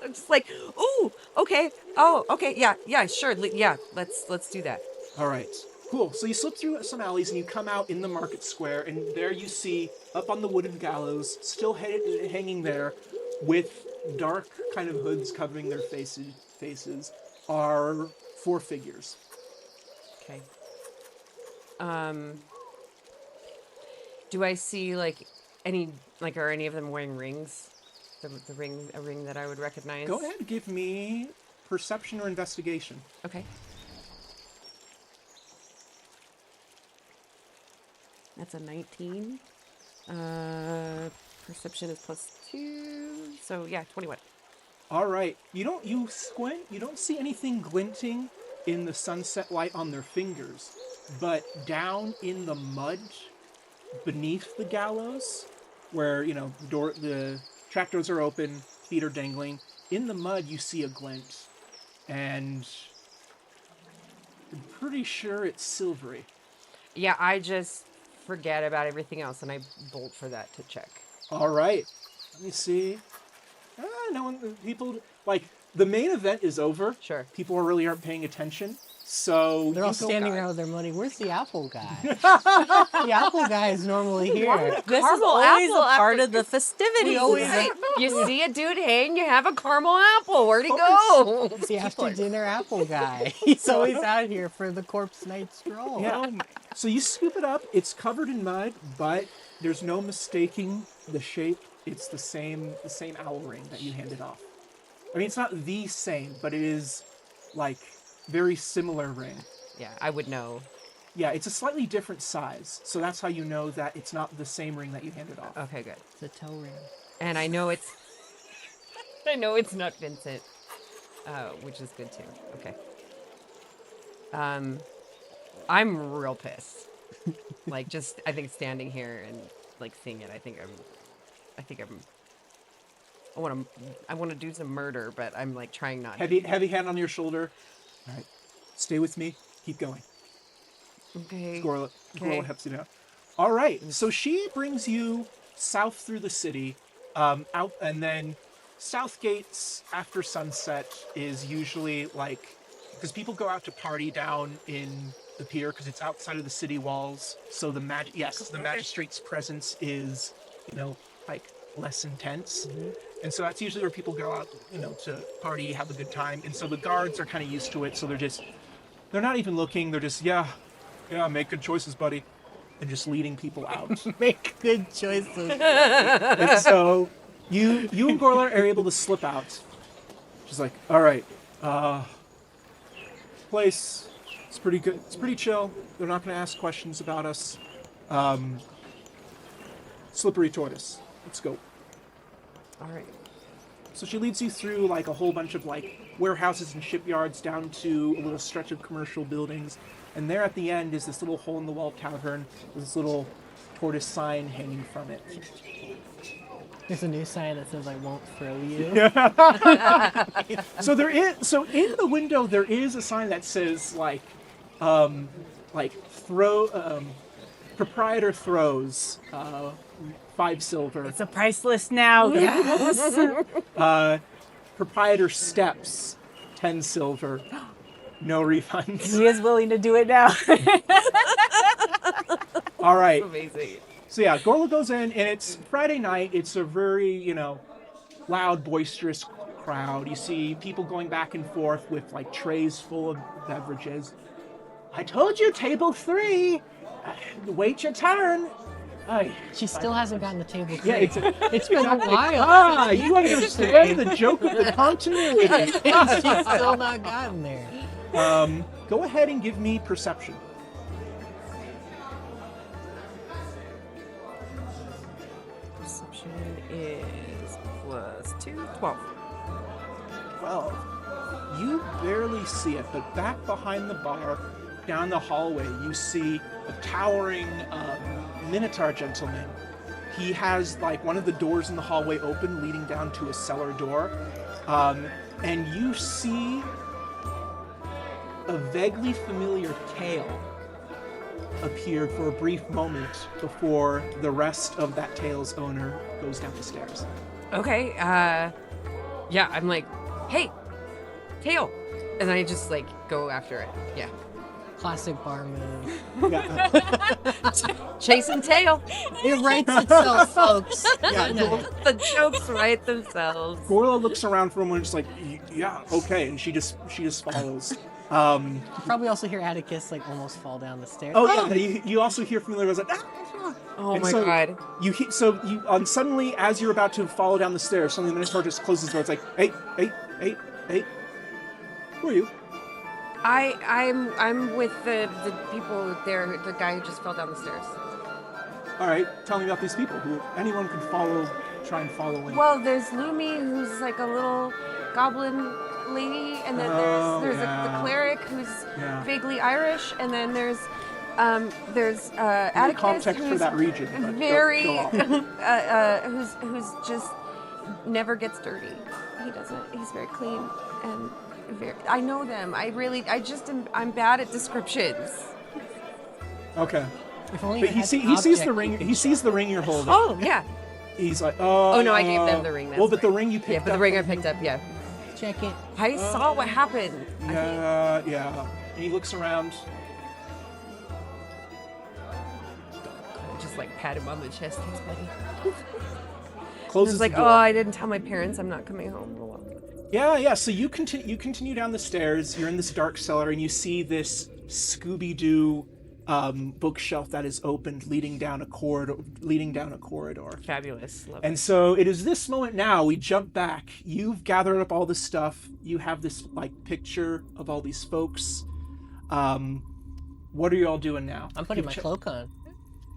I'm just like, ooh, okay. Oh, okay. Yeah, sure. Yeah, let's do that. All right, cool. So you slip through some alleys and you come out in the market square, and there you see, up on the wooden gallows, still hanging there, with dark kind of hoods covering their faces, are 4 figures. Okay. Do I see are any of them wearing rings? A ring that I would recognize? Go ahead, give me perception or investigation. Okay. That's a 19. Perception is +2. So yeah, 21. All right. You squint. You don't see anything glinting in the sunset light on their fingers, but down in the mud beneath the gallows, where the trapdoors are open, feet are dangling. In the mud, you see a glint, and I'm pretty sure it's silvery. Yeah, I just forget about everything else and I bolt for that to check. All right. Let me see. The main event is over. Sure. People really aren't paying attention. So They're all standing around with their money. Where's the apple guy? The apple guy is normally here. This is Caramel always apple a part after- of the festivities. You see a dude hang, you have a caramel apple. Where'd he go? It's the after dinner apple guy. He's always out here for the corpse night stroll. Yeah. So you scoop it up. It's covered in mud, but there's no mistaking the shape. It's the same owl ring that you handed off. I mean, it's not the same, but it is like very similar ring. Yeah, I would know. Yeah, it's a slightly different size, so that's how you know that it's not the same ring that you handed off. Okay, good. It's a toe ring. And I know it's not Vincent, which is good too. Okay. I'm real pissed. I think standing here and seeing it, I want to do some murder, but I'm trying not. Heavy hand on your shoulder. All right, stay with me. Keep going. Okay. Squirrel helps you down. All right, so she brings you south through the city, out, and then south gates after sunset is usually because people go out to party down in the pier because it's outside of the city walls. So the magistrate's presence is, less intense. Mm-hmm. And so that's usually where people go out, to party, have a good time. And so the guards are kind of used to it. So they're not even looking. They're just, yeah, make good choices, buddy. And just leading people out. Make good choices. And so you and Gorla are able to slip out. She's like, all right, place, it's pretty good. It's pretty chill. They're not going to ask questions about us. Slippery tortoise. Let's go. All right. So she leads you through a whole bunch of warehouses and shipyards down to a little stretch of commercial buildings. And there at the end is this little hole-in-the-wall tavern with this little tortoise sign hanging from it. There's a new sign that says, "I won't throw you." So in the window there is a sign that says proprietor throws 5 silver. It's a price list now. Yes. Proprietor steps 10 silver. No refunds. He is willing to do it now. All right. Amazing. So yeah, Gorla goes in, and it's Friday night. It's a very, loud, boisterous crowd. You see people going back and forth with trays full of beverages. I told you, table 3. Wait your turn. She still hasn't gotten the table. Yeah, it's been a while. You understand the joke of the continuity. She's still not gotten there. Go ahead and give me perception. 2, 12. 12. You barely see it, but back behind the bar, down the hallway, you see a towering Minotaur gentleman. He has like one of the doors in the hallway open, leading down to a cellar door, and you see a vaguely familiar tail appear for a brief moment before the rest of that tail's owner goes down the stairs. Okay, yeah, I'm like, hey, tail. And I just like go after it. Yeah. Classic bar move. Chasing tail. It writes itself, folks. Yeah, The jokes write themselves. Gorla looks around for a moment, just like, yeah, okay, and she just follows. You probably also hear Atticus like almost fall down the stairs. Oh yeah, you also hear from the other like, Oh and my so god. You suddenly, as you're about to follow down the stairs, suddenly the Minotaur just closes the door. It's like, hey, who are you? I'm with the people there, the guy who just fell down the stairs. All right, tell me about these people. Who anyone can try and follow in. Well, there's Lumi, who's like a little goblin lady, and then there's the cleric who's vaguely Irish, and then there's Atticus, context who's for that region. But very go on. who's just never gets dirty. He doesn't. He's very clean and very. I know them. I'm bad at descriptions. Okay. If only But it he had sees the object ring. you can He sees the ring you're holding. Oh yeah. He's like, Oh no, I gave them the ring. That's well, but the right. ring you picked Yeah, up. but the ring I picked up. Yeah. check it. I saw what happened. Yeah. And he looks around. I just like pat him on the chest. He's buddy. Closes He's like, the door. oh, I didn't tell my parents I'm not coming home. Oh, well. Yeah. So you continue down the stairs. You're in this dark cellar, and you see this Scooby-Doo bookshelf that is opened, leading down a corridor. Fabulous. Love And so it is this moment now. We jump back. You've gathered up all this stuff. You have this like picture of all these folks. What are you all doing now? I'm putting my cloak on.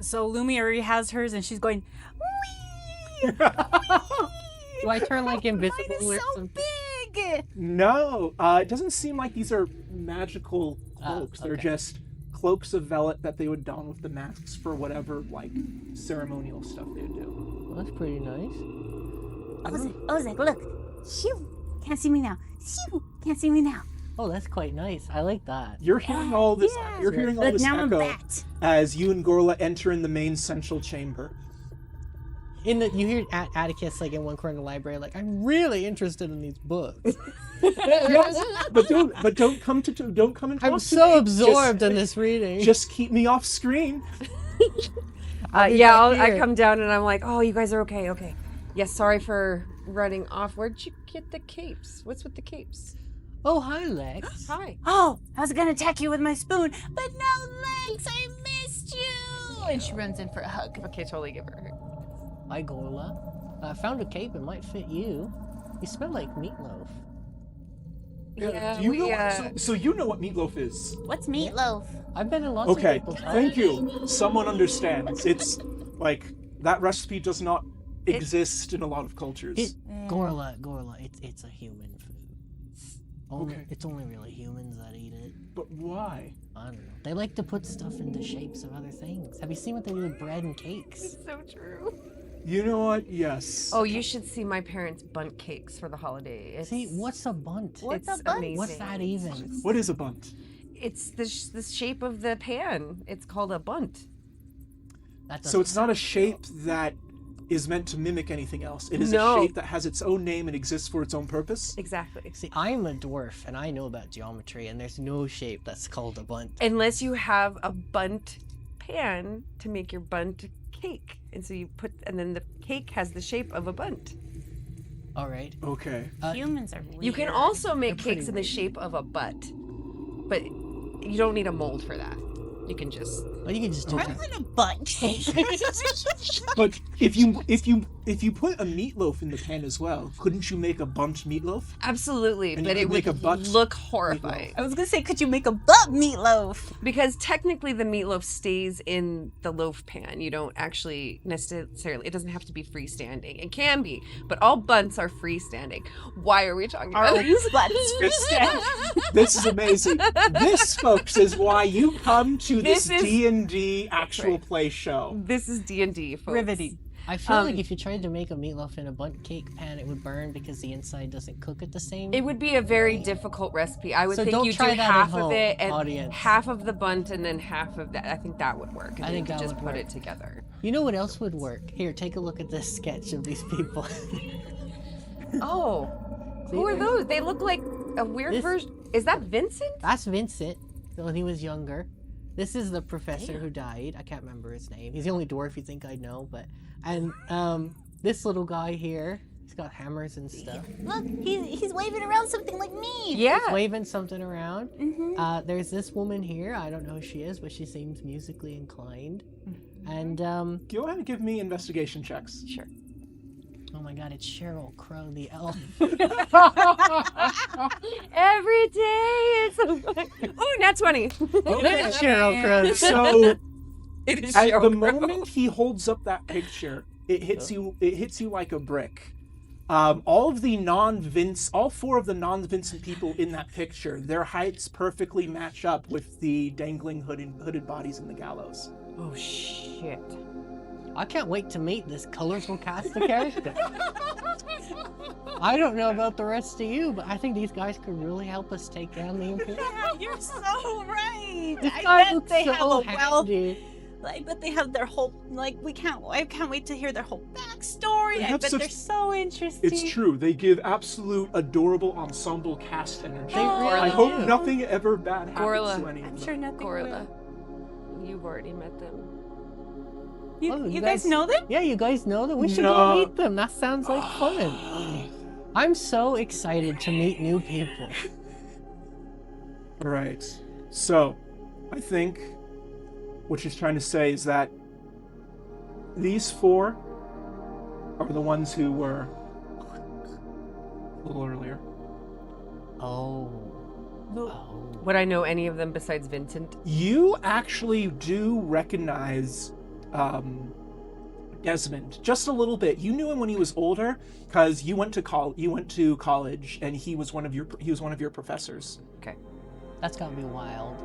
So Lumi already has hers, and she's going, wee! Do I turn like invisible Mine is or so something? big! No, it doesn't seem like these are magical cloaks. They're okay. just cloaks of velvet that they would don with the masks for whatever like ceremonial stuff they would do. Well, that's pretty nice. Ozek, look. Shoo! Can't see me now. Shoo! Can't see me now. Oh, that's quite nice. I like that. You're hearing all this. Yeah. You're hearing all Look, this now I'm a echo bat. as you and Gorla enter in the main central chamber. You hear Atticus like in one corner of the library, like, I'm really interested in these books. Yes, but don't come and talk I'm to so me. absorbed in this reading. Just keep me off screen. I'll be yeah, back I here. come down and I'm like, oh, you guys are okay. Okay. Yeah, sorry for running off. Where'd you get the capes? What's with the capes? Oh, hi, Lex. Hi. Oh, I was gonna attack you with my spoon, but no, Lex, I missed you! And she runs in for a hug. Okay, totally give her a hug. Hi, Gorla. I found a cape. It might fit you. You smell like meatloaf. Yeah, Do you we, know? So you know what meatloaf is? What's meatloaf? I've been in lots of Okay, people's thank you. Someone understands. It's like that recipe does not exist in a lot of cultures. Gorla, it's a human food. Okay. It's only really humans that eat it. But why? I don't know. They like to put stuff into shapes of other things. Have you seen what they do with bread and cakes? So true. You know what? Yes. Oh, you should see my parents' bunt cakes for the holiday. It's, See, what's a bunt? What's it's a bunt? amazing. What's that even? What is a bunt? It's the shape of the pan. It's called a bunt. That So doesn't it's not a sound shape that is meant to mimic anything else. It is No. a shape that has its own name and exists for its own purpose. Exactly. See, I'm a dwarf and I know about geometry, and there's no shape that's called a bunt. Unless you have a bunt pan to make your bunt cake. And so you put, and then the cake has the shape of a bunt. All right. Okay. Humans are weird. You can also make They're pretty cakes in the shape of a butt, but you don't need a mold for that. You can just. Well, you can just do I that. want a butt cake. But if you if you put a meatloaf in the pan as well, couldn't you make a bunt meatloaf? Absolutely, And but you it could make would a butt look horrifying. I was gonna say, could you make a butt meatloaf? Because technically the meatloaf stays in the loaf pan. You don't actually necessarily, it doesn't have to be freestanding. It can be, but all bunts are freestanding. Why are we talking about Are this? This is amazing. This, folks, is why you come to this This is- D&D actual right. play show. This is D&D, folks. Riveting. I feel like if you tried to make a meatloaf in a bundt cake pan, it would burn because the inside doesn't cook at the same. It would be a very difficult recipe. I would So think don't you try do that at half home, of it and audience. half of the bunt and then half of that. I think that would work. And I then think you could that just would put work. it together. You know what else would work? Here, take a look at this sketch of these people. Oh, who are those? They look like a weird This- version. Is that Vincent? That's Vincent when he was younger. This is the professor who died. I can't remember his name. He's the only dwarf you think I'd know, but this little guy here, he's got hammers and stuff. Look, he's waving around something like me. Yeah. He's waving something around. Mm-hmm. There's this woman here. I don't know who she is, but she seems musically inclined. And Go ahead and give me investigation checks. Sure. oh my God, it's Cheryl Crow, the elf. Every day it's so fun. Oh, nat 20. Okay. Cheryl Crow. So It is at Cheryl the Crow. moment he holds up that picture, it hits you like a brick. All four of the non-Vincent people in that picture, their heights perfectly match up with the dangling hooded bodies in the gallows. Oh, shit. I can't wait to meet this colorful cast of characters. I don't know about the rest of you, but I think these guys could really help us take down the Imperiate. Yeah, you're so right. This I guy bet looks they so have a wealth. handy. I bet they have their whole I can't wait to hear their whole backstory. They I have bet such- they're so interesting. It's true. They give absolute adorable ensemble cast energy. They really I hope do. nothing ever bad happens Gorla. to any of I'm them. sure nothing Corla, will. you've already met them. You, Oh, you guys know them? Yeah, you guys know them. We should No. go meet them. That sounds like fun. I'm so excited to meet new people. Right. So, I think what she's trying to say is that these four are the ones who were a little earlier. Oh. Would I know any of them besides Vincent? You actually do recognize Desmond just a little bit. You knew him when he was older because you went to college, and he was one of your professors. Okay. That's gotta be wild.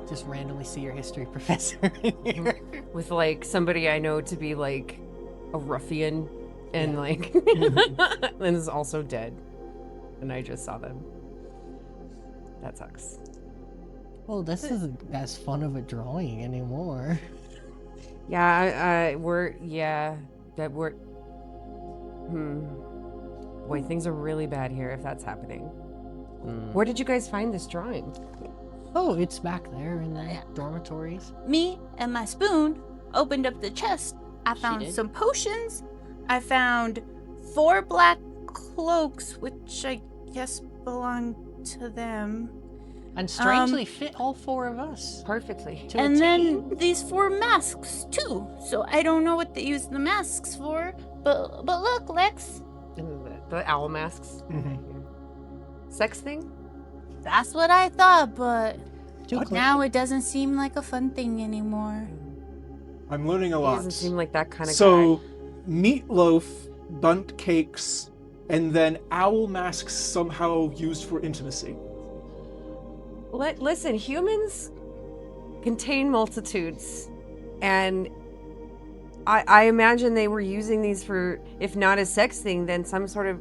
Just randomly see your history professor in here. With like somebody I know to be like a ruffian and like and is also dead. And I just saw them. That sucks. Well, this isn't as fun of a drawing anymore. Yeah, we're boy, things are really bad here if that's happening. Where did you guys find this drawing? Oh, it's back there in the dormitories. Me and my spoon opened up the chest. I found did? some potions. I found 4 black cloaks, which I guess belong to them. And strangely fit all 4 of us. Perfectly. To a And T. then these 4 masks too. So I don't know what they use the masks for. But look, Lex, The owl masks. Sex thing? that's what I thought, but Too close. now it doesn't seem like a fun thing anymore. I'm learning a He lot. doesn't seem like that kind of So, guy. meatloaf, bunt cakes, and then owl masks somehow used for intimacy. Listen, humans contain multitudes, and I imagine they were using these for, if not a sex thing, then some sort of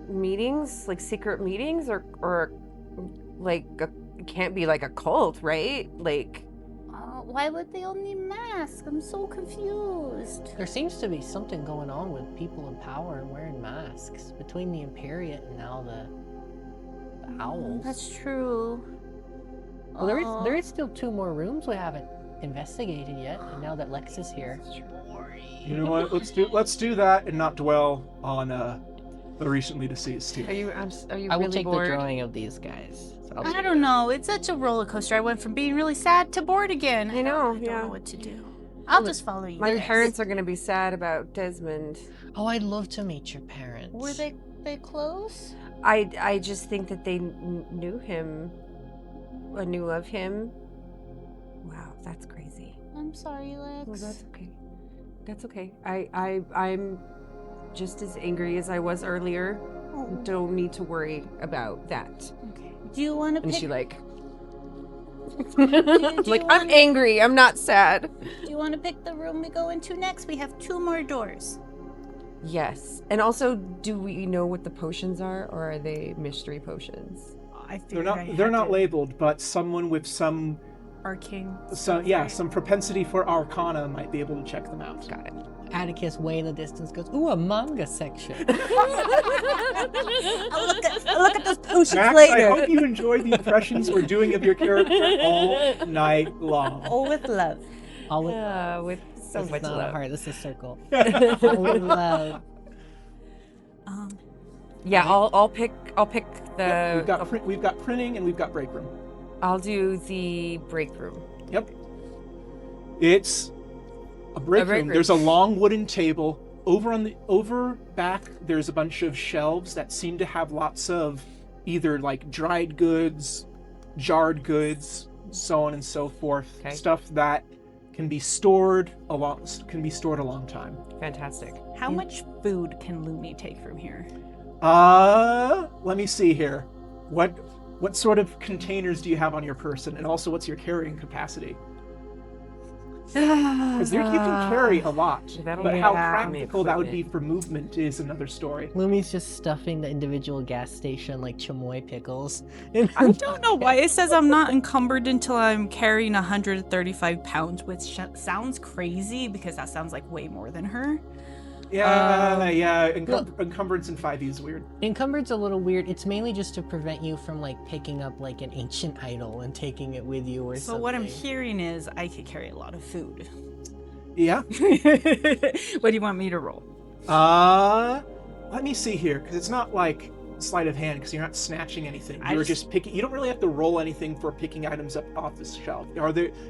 meetings, like secret meetings, or like it can't be like a cult, right? Like, Why would they all need masks? I'm so confused. There seems to be something going on with people in power and wearing masks between the Imperiate and now the owls. That's true. Well, there is still 2 more rooms we haven't investigated yet, and now that Lex is here. You know what? Let's do that and not dwell on the recently deceased here. are you I will really take bored? the drawing of these guys. So I'll I don't know. It's such a roller coaster. I went from being really sad to bored again. I know, I don't yeah. know what to do. I'll just follow you. My guys. parents are gonna be sad about Desmond. Oh, I'd love to meet your parents. Were they close? I just think that they knew him, or knew of him. Wow, that's crazy. I'm sorry, Lex. Well, that's okay. That's okay. I'm just as angry as I was earlier. Oh. Don't need to worry about that. Okay. Do you want to And pick? she like, do like you I'm want- angry. I'm not sad. Do you want to pick the room we go into next? We have 2 more doors. Yes. And also, do we know what the potions are, or are they mystery potions? I They're not labeled, but someone with some arcane. some propensity for arcana might be able to check them out. Got it. Atticus, way in the distance, goes, "Ooh, a manga section." I'll look at those potions Max, later. I hope you enjoyed the impressions we're doing of your character all night long. All with love. All with With so this is much not a love. heart. This is a circle. All with love. Yeah, I'll pick the. We've got printing and we've got break room. I'll do the break room. Yep. It's a break break room. room. There's a long wooden table. Over back, there's a bunch of shelves that seem to have lots of either like dried goods, jarred goods, so on and so forth. Okay. Stuff that can be stored a long time. Fantastic. How much food can Lumi take from here? Let me see here. What sort of containers do you have on your person, and also what's your carrying capacity? Because you can carry a lot, That'll but be how bad. practical that would be for movement is another story. Lumi's just stuffing the individual gas station like chamoy pickles. I don't know why it says I'm not encumbered until I'm carrying 135 pounds, which sounds crazy because that sounds like way more than her. Encumbrance in 5e is weird. Encumbered's a little weird. It's mainly just to prevent you from like picking up like an ancient idol and taking it with you or So something. what I'm hearing is I could carry a lot of food. Yeah. What do you want me to roll? Let me see here, because it's not like sleight of hand, because you're not snatching anything. You're just picking. You don't really have to roll anything for picking items up off the shelf.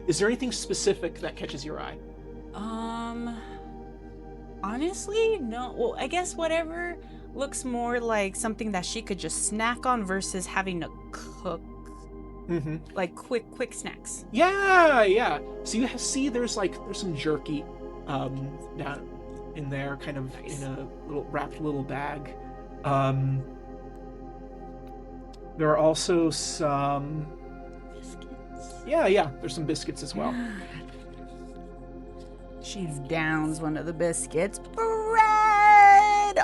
Is there anything specific that catches your eye? Honestly, no. Well, I guess whatever looks more like something that she could just snack on versus having to cook. Mm-hmm. Like quick snacks. Yeah. So you see, there's some jerky, down in there, kind of in a wrapped little bag. There are also some biscuits. Yeah. There's some biscuits as well. She downs one of the biscuits. Bread!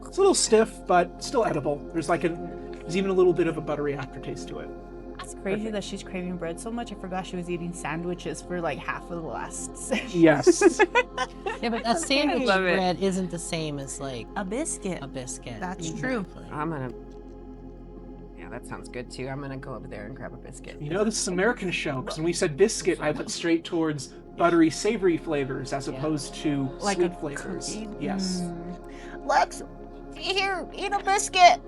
It's a little stiff, but still edible. There's even a little bit of a buttery aftertaste to it. That's crazy that she's craving bread so much. I forgot she was eating sandwiches for like half of the last session. Yes. Yeah, but a sandwich love it. bread isn't the same as like A biscuit. a biscuit. That's true. Yeah, that sounds good too. I'm gonna go over there and grab a biscuit. You know, this is an American show, because when we said biscuit, I went straight towards buttery, savory flavors as opposed to Like sweet a flavors. cookie? Yes. Lex, here, eat a biscuit.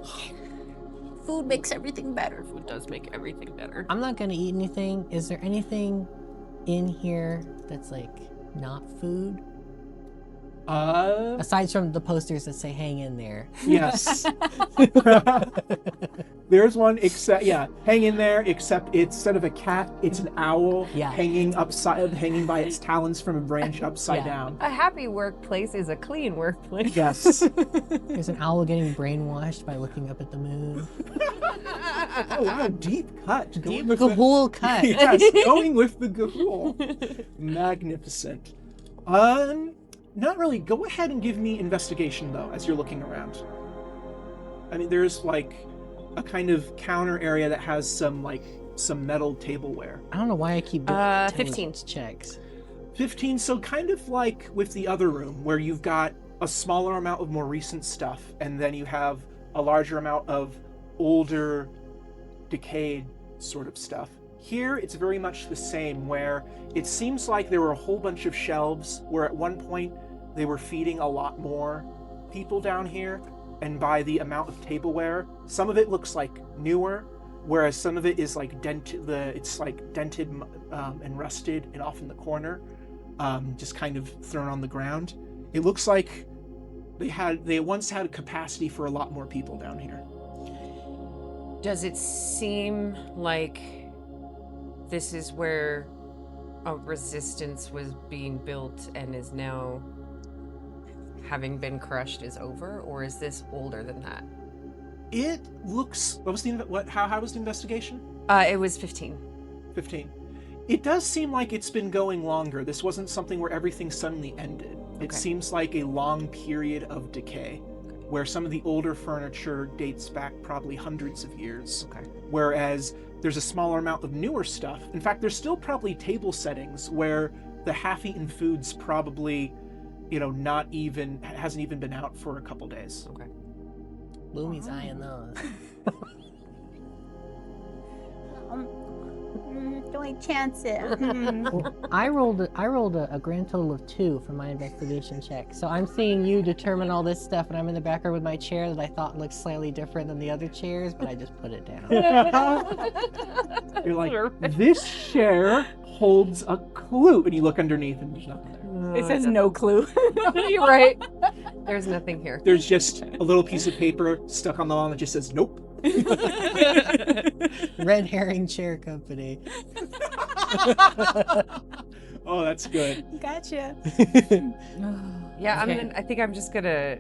Food makes everything better. Food does make everything better. I'm not gonna eat anything. Is there anything in here that's like not food? Aside from the posters that say "hang in there." Yes. There's one, hang in there, except instead of a cat, it's an owl hanging by its talons from a branch upside down. A happy workplace is a clean workplace. Yes. There's an owl getting brainwashed by looking up at the moon. Oh, wow, deep cut. Deep Gahul cut. Yes, going with the Gahul. Magnificent. Not really. Go ahead and give me investigation, though, as you're looking around. I mean, there's like a kind of counter area that has some metal tableware. I don't know why I keep doing 15 checks. 15, so kind of like with the other room, where you've got a smaller amount of more recent stuff, and then you have a larger amount of older, decayed sort of stuff. Here, it's very much the same, where it seems like there were a whole bunch of shelves where at one point they were feeding a lot more people down here, and by the amount of tableware, some of it looks like newer, whereas some of it is like dented and rusted and off in the corner. just kind of thrown on the ground. It looks like they once had a capacity for a lot more people down here. Does it seem like this is where a resistance was being built and is now, having been crushed, is over, or is this older than that? It looks. How was the investigation? It was 15. 15. It does seem like it's been going longer. This wasn't something where everything suddenly ended. It Okay. seems like a long period of decay, where some of the older furniture dates back probably hundreds of years. Okay. Whereas there's a smaller amount of newer stuff. In fact, there's still probably table settings where the half-eaten food's probably, hasn't even been out for a couple days. Okay. Lumi's eyeing those. Do I chance it? Hmm. Well, I rolled a grand total of 2 for my investigation check. So I'm seeing you determine all this stuff, and I'm in the background with my chair that I thought looked slightly different than the other chairs, but I just put it down. You're like, this chair holds a clue, and you look underneath, and there's nothing there. It says no clue. You're right. There's nothing here. There's just a little piece of paper stuck on the wall that just says nope. Red Herring Chair Company. Oh, that's good. Gotcha. Yeah, Okay. I think I'm just gonna.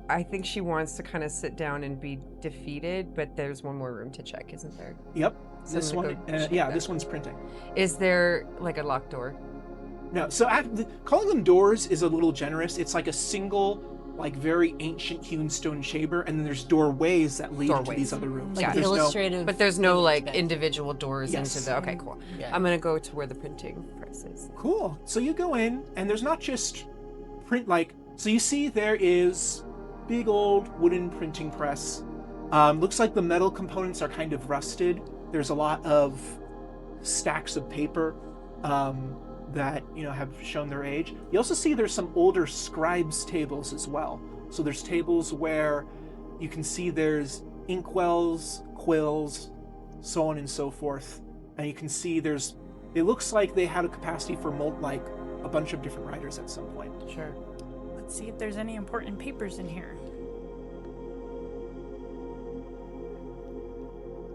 I think she wants to kind of sit down and be defeated, but there's one more room to check, isn't there? Yep. So This I'm one, gonna go check yeah, that. this one's printing. Is there like a locked door? No, so calling them doors is a little generous. It's like a single, like very ancient hewn stone chamber, and then there's doorways that lead into Doorways. these other rooms. Like Got it. There's no- illustrative. But there's no like image. individual doors Yes. into the. Okay, cool. Yeah. I'm gonna go to where the printing press is. Cool. So you go in, and there's not just so you see there is big old wooden printing press. Looks like the metal components are kind of rusted. There's a lot of stacks of paper that have shown their age. You also see there's some older scribes tables as well. So there's tables where you can see there's inkwells, quills, so on and so forth. And you can see it looks like they had a capacity for a bunch of different writers at some point. Sure. Let's see if there's any important papers in here.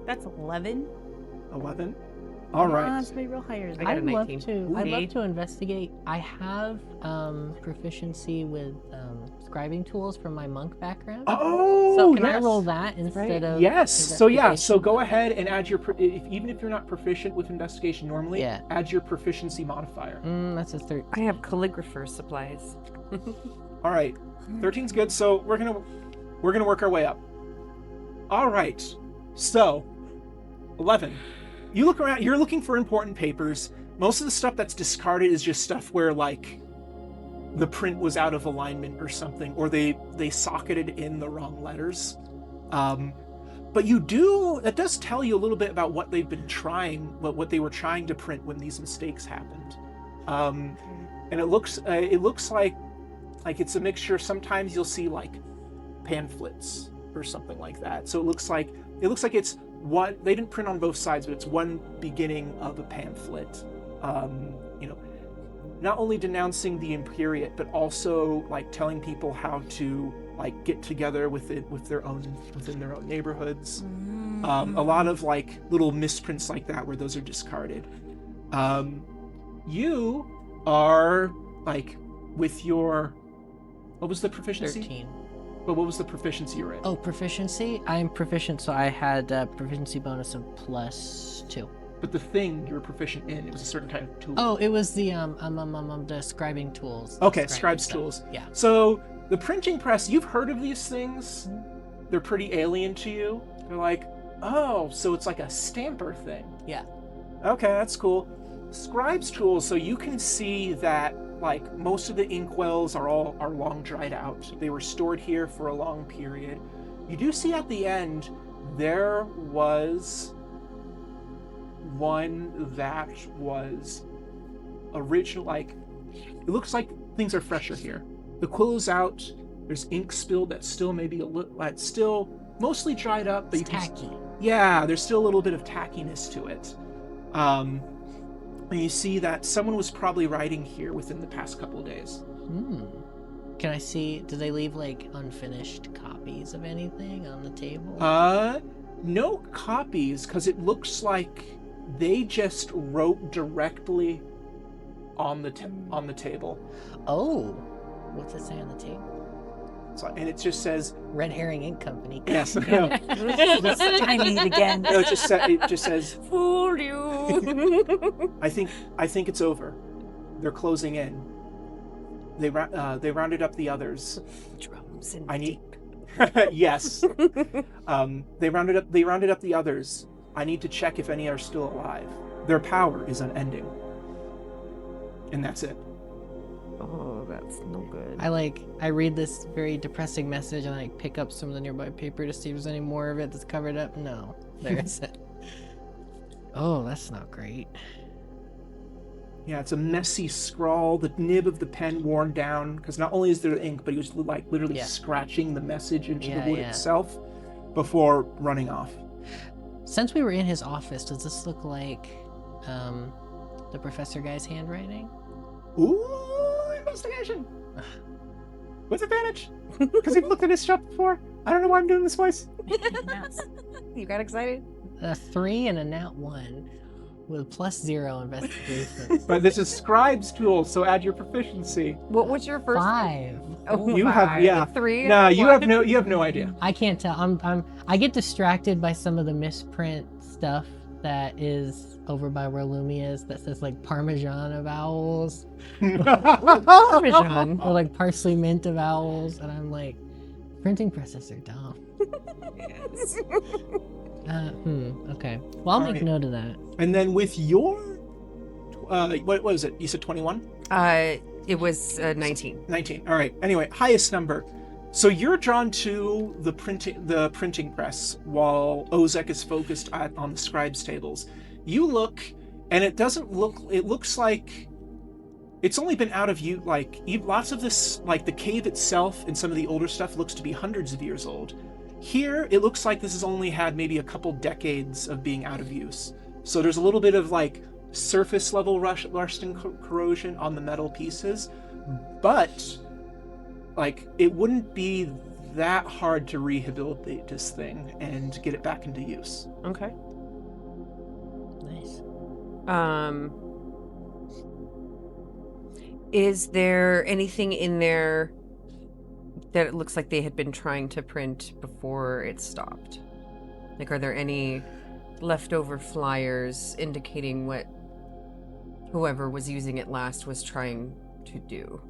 That's 11. 11? All right. That's be real higher than I got a I'd love 19. to. I'd love Eight. to investigate. I have proficiency with scribing tools from my monk background. Oh, So can I yes. roll that instead of Yes. So yeah. So investigation? go ahead and add even if you're not proficient with investigation normally, Yeah. add your proficiency modifier. That's a 13. I have calligrapher supplies. All right. 13's good. So we're gonna work our way up. All right. So 11. You look around. You're looking for important papers. Most of the stuff that's discarded is just stuff where the print was out of alignment or something, or they socketed in the wrong letters. But that does tell you a little bit about what they've been trying, what they were trying to print when these mistakes happened. And it looks like it's a mixture. Sometimes you'll see pamphlets or something like that. So it looks like it's what they didn't print on both sides, but it's one beginning of a pamphlet. Not only denouncing the Imperiate, but also telling people how to get together within their own neighborhoods. A lot of little misprints like that where those are discarded. You are with your, what was the proficiency? 13. But what was the proficiency you were in? Oh, proficiency? I'm proficient, so I had a proficiency bonus of +2. But the thing you were proficient in, it was a certain kind of tool. Oh, it was the scribing tools. the Okay, scribing scribe's stuff. tools. Yeah. So the printing press, you've heard of these things. They're pretty alien to you. They're like, oh, so it's like a stamper thing. Yeah. Okay, that's cool. Scribe's tools, so you can see that most of the inkwells are long dried out. They were stored here for a long period. You do see at the end there was one that was original. It looks like things are fresher here. The quill is out. There's ink spilled that's still maybe a little. It's still mostly dried up, but It's tacky. yeah, there's still a little bit of tackiness to it. And you see that someone was probably riding here within the past couple of days. Can I see, do they leave like unfinished copies of anything on the table? No copies, because it looks like they just wrote directly on the table. Oh, what's it say on the table? So, and it just says Red Herring Ink Company. yes. No, I need again. no, it just says Fooled you. I think it's over. They're closing in. They rounded up the others. Drums and I need yes. They rounded up the others. I need to check if any are still alive. Their power is unending. And that's it. Oh, that's no good. I read this very depressing message and I pick up some of the nearby paper to see if there's any more of it that's covered up. No, there isn't. Oh, that's not great. Yeah, it's a messy scrawl, the nib of the pen worn down, because not only is there ink, but he was like literally scratching the message into the wood itself before running off. Since we were in his office, does this look like the professor guy's handwriting? Ooh, investigation! With advantage! Because you've looked at his shop before. I don't know why I'm doing this voice. You got excited? A 3 and a nat 1 with +0 investigation. But this is scribe's tool, so add your proficiency. What was your first? 5. Oh, You have 3. Nah, you have no idea. I can't tell. I get distracted by some of the misprint stuff that is over by where Lumi is that says like Parmesan of owls. Parmesan. Or like parsley mint of owls, and I'm like, printing presses are dumb. Yes. Okay. Well, I'll make Alright. note of that. And then with your, what was it? You said 21? It was 19. 19. All right. Anyway, highest number. So you're drawn to the printing press while Ozek is focused on the scribes' tables. You look, and it looks like it's only been out of use, like, lots of this, like the cave itself and some of the older stuff looks to be hundreds of years old. Here, it looks like this has only had maybe a couple decades of being out of use. So there's a little bit of like surface level rust and corrosion on the metal pieces, but like it wouldn't be that hard to rehabilitate this thing and get it back into use. Okay. Nice. Is there anything in there that it looks like they had been trying to print before it stopped? Like, are there any leftover flyers indicating what whoever was using it last was trying to do?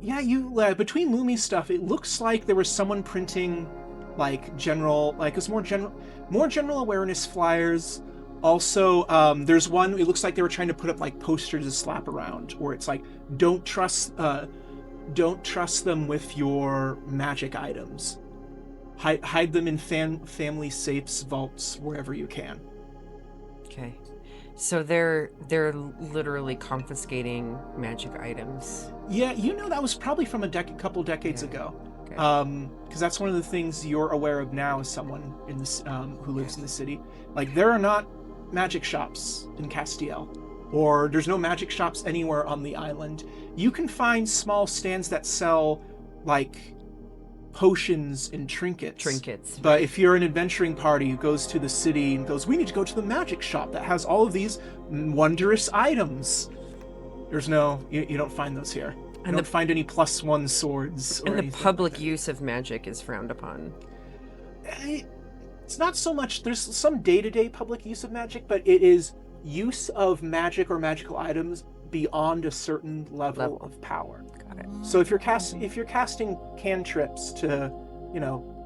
Yeah, between Lumi's stuff, it looks like there was someone printing like general, like it's more general awareness flyers. Also, there's one, it looks like they were trying to put up like posters to slap around, where it's like, don't trust them with your magic items. Hide them in family safes, vaults, wherever you can. Okay. So they're literally confiscating magic items. Yeah, that was probably from a couple decades ago. Okay. Because that's one of the things you're aware of now as someone in this who lives in the city. Like, there are not magic shops in Castiel, or there's no magic shops anywhere on the island. You can find small stands that sell like potions and trinkets. But if you're an adventuring party who goes to the city and goes, we need to go to the magic shop that has all of these wondrous items, there's you don't find those here. You don't find any +1 swords or And the anything public like that. use of magic is frowned upon. It's not so much, there's some day-to-day public use of magic, but it is use of magic or magical items beyond a certain level of power. Got it. So if you're casting cantrips to,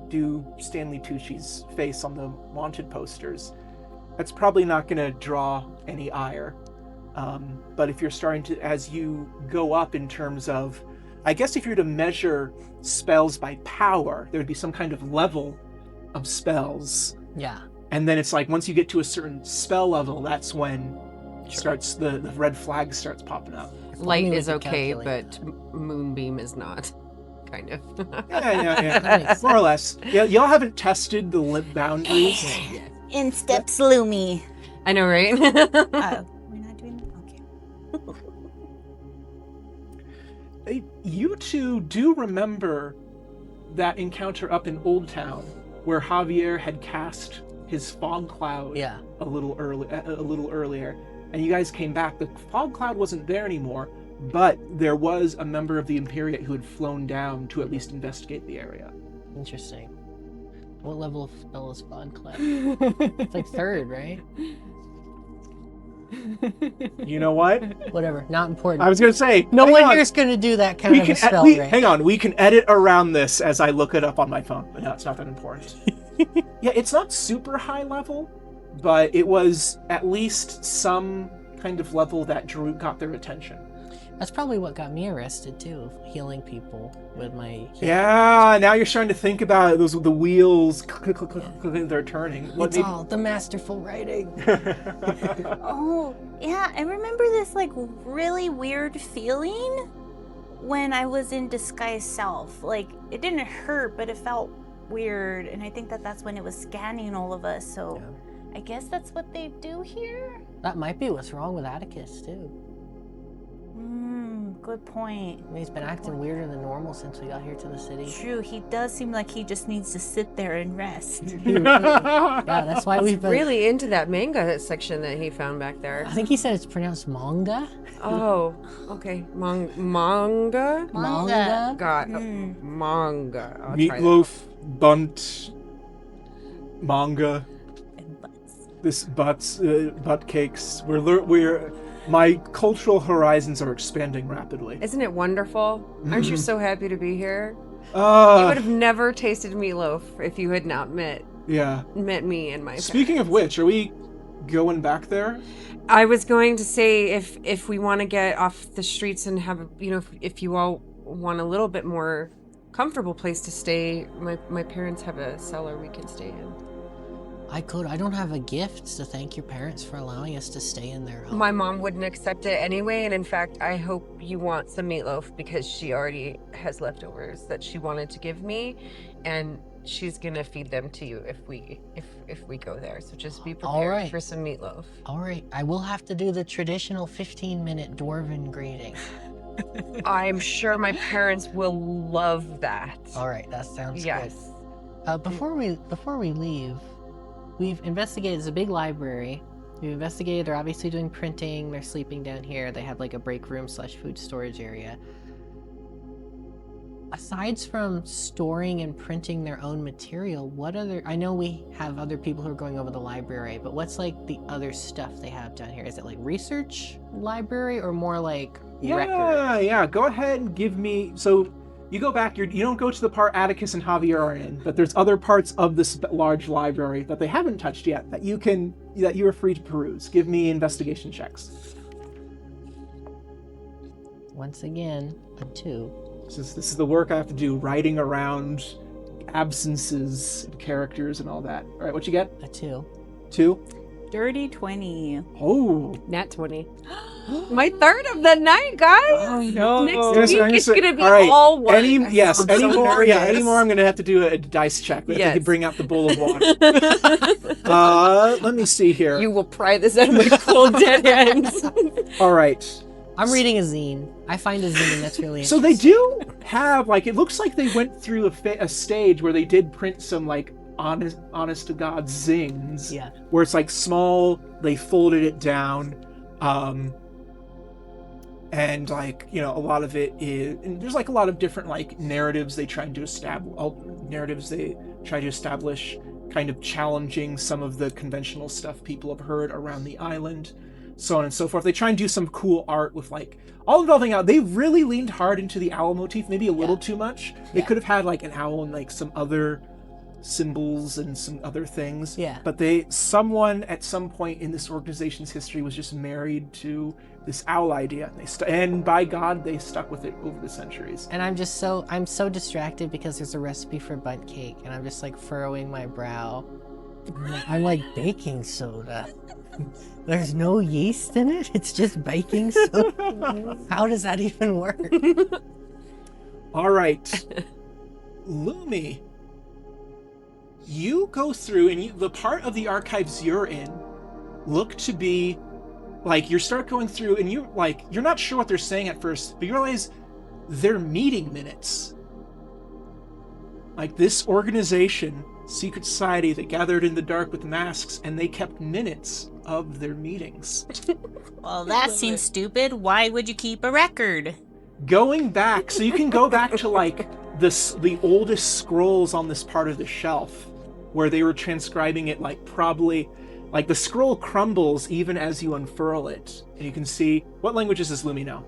do Stanley Tucci's face on the wanted posters, that's probably not going to draw any ire. But if you're starting to, as you go up in terms of, I guess if you're to measure spells by power, there would be some kind of level of spells. Yeah. And then it's like, once you get to a certain spell level, that's when the red flag starts popping up. Light Only is with the okay, calculator. but moonbeam is not. Kind of. Yeah. More or less. Yeah, y'all haven't tested the lip boundaries. In steps Lumi. I know, right? We're not doing that? Okay. You two do remember that encounter up in Old Town where Javier had cast his fog cloud Yeah. a little earlier, and you guys came back. The fog cloud wasn't there anymore, but there was a member of the Imperiate who had flown down to at least investigate the area. Interesting. What level of spell is Fog Cloud? It's like 3rd, right? You know what? Whatever, not important. I was gonna say No hang one on. here's gonna do that kind We of can a spell, right? hang on. We can edit around this as I look it up on my phone, but no, it's not that important. Yeah, it's not super high level, but it was at least some kind of level that got their attention. That's probably what got me arrested too, healing people with my. Yeah, now you're starting to think about it. The wheels, they're turning. It's all the masterful writing. Oh, yeah, I remember this like really weird feeling when I was in Disguise Self. Like, it didn't hurt, but it felt weird, and I think that's when it was scanning all of us, so I guess that's what they do here? That might be what's wrong with Atticus too. Good point. I mean, he's been acting weirder than normal since we got here to the city. True, he does seem like he just needs to sit there and rest. Yeah, that's why we've been Really into that manga section that he found back there. I think he said it's pronounced manga. Oh, okay. Manga? Manga. Got manga. I'll try that. Meatloaf, bunt, manga. And butts. This butt cakes. We're my cultural horizons are expanding rapidly. Isn't it wonderful? Aren't you so happy to be here? You Uh, would have never tasted meatloaf if you had not met yeah. me and my Speaking of which, are we going back there? I was going to say if we want to get off the streets and have if you all want a little bit more comfortable place to stay, my parents have a cellar we can stay in. I don't have a gift to thank your parents for allowing us to stay in their home. My mom wouldn't accept it anyway, and in fact, I hope you want some meatloaf because she already has leftovers that she wanted to give me, and she's gonna feed them to you if we go there. So just be prepared for some meatloaf. All right, I will have to do the traditional 15-minute dwarven greeting. I'm sure my parents will love that. All right, that sounds Yes. good. Before we leave, we've investigated. It's a big library. We've investigated. They're obviously doing printing. They're sleeping down here. They have like a break room / food storage area. Aside from storing and printing their own material, what other? I know we have other people who are going over the library, but what's like the other stuff they have down here? Is it like research library or more like records? Yeah. Go ahead and give me. So you go back. You don't go to the part Atticus and Javier are in, but there's other parts of this large library that they haven't touched yet that you are free to peruse. Give me investigation checks. Once again, a 2. This is the work I have to do, writing around absences and characters and all that. All right, what you get? A 2. 2? Dirty 20. Oh. Nat 20. My third of the night, guys. Oh no. Next week it's gonna be all right. all one. Any more? nervous. Any more? I'm gonna have to do a dice check. We have to Yes. bring out the bowl of water. Let me see here. You will pry this out of my cold dead hands. All right. I'm reading a zine. I find a zine that's really So they do have it looks like they went through a stage where they did print some honest to God zings. Yeah. Where it's small. They folded it down. And a lot of it is, and there's a lot of different narratives they try to establish, kind of challenging some of the conventional stuff people have heard around the island, so on and so forth. They try and do some cool art with all involving owl. They really leaned hard into the owl motif, maybe a little too much. They could have had an owl and some other symbols and some other things. Yeah. But someone at some point in this organization's history was just married to this owl idea, and by God, they stuck with it over the centuries. And I'm so distracted because there's a recipe for bundt cake, and I'm just furrowing my brow. I'm like, baking soda. There's no yeast in it. It's just baking soda. How does that even work? All right, Lumi, you go through, and the part of the archives you're in look to be you start going through, and you're not sure what they're saying at first, but you realize they're meeting minutes. Like, this organization, secret society that gathered in the dark with masks, and they kept minutes of their meetings. Well, that seems stupid. Why would you keep a record? Going back, so you can go back to like the oldest scrolls on this part of the shelf, where they were transcribing it, like probably, like the scroll crumbles even as you unfurl it, and you can see, what languages does Lumi know?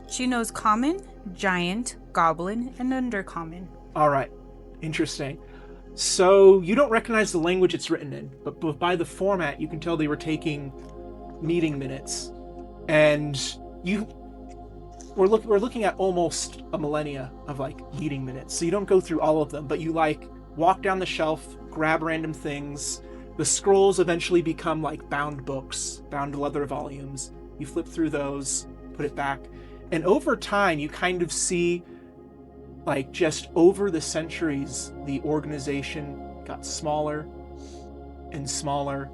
She knows common, giant, goblin, and undercommon. All right, interesting. So you don't recognize the language it's written in, but by the format, you can tell they were taking meeting minutes, and we're looking at almost a millennia of like meeting minutes. So you don't go through all of them, but you like walk down the shelf, grab random things. The scrolls eventually become like bound books, bound leather volumes. You flip through those, put it back, and over time you kind of see, like, just over the centuries, the organization got smaller and smaller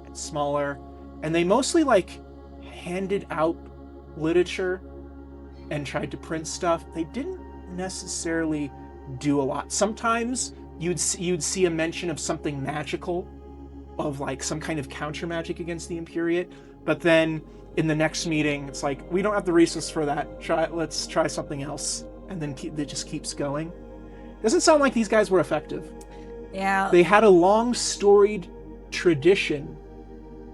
and smaller, and they mostly like handed out literature and tried to print stuff. They didn't necessarily do a lot. Sometimes you'd see a mention of something magical, of like some kind of counter magic against the Imperiate, but then in the next meeting it's like, we don't have the resources for that, let's try something else, and then it just keeps going. Doesn't sound like these guys were effective. Yeah. They had a long storied tradition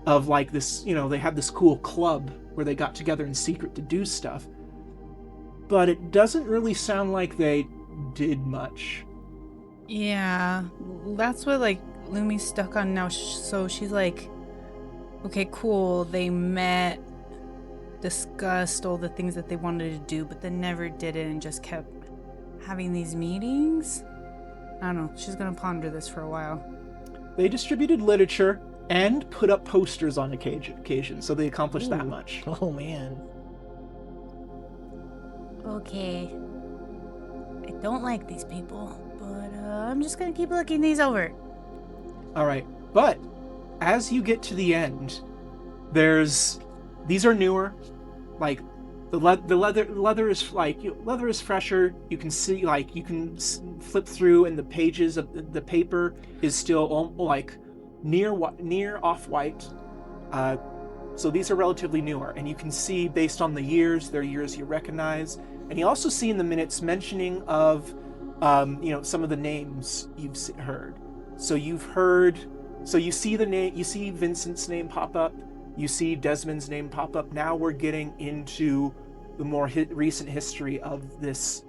of like this, they had this cool club where they got together in secret to do stuff, but it doesn't really sound like they did much. Yeah, that's what like Lumi's stuck on now. So she's like, okay, cool, they met, discussed all the things that they wanted to do, but then never did it and just kept having these meetings. I don't know, she's gonna ponder this for a while. They distributed literature and put up posters on occasion, so they accomplished that much. Oh man. Okay, I don't like these people, but I'm just gonna keep looking these over. All right, but as you get to the end, these are newer, like the leather is like, leather is fresher. You can see, like, you can flip through, and the pages of the paper is still like near off-white. So these are relatively newer, and you can see based on the years, they're years you recognize, and you also see in the minutes mentioning of some of the names you've heard. So you see the name, you see Vincent's name pop up, you see Desmond's name pop up. Now we're getting into the more recent history of this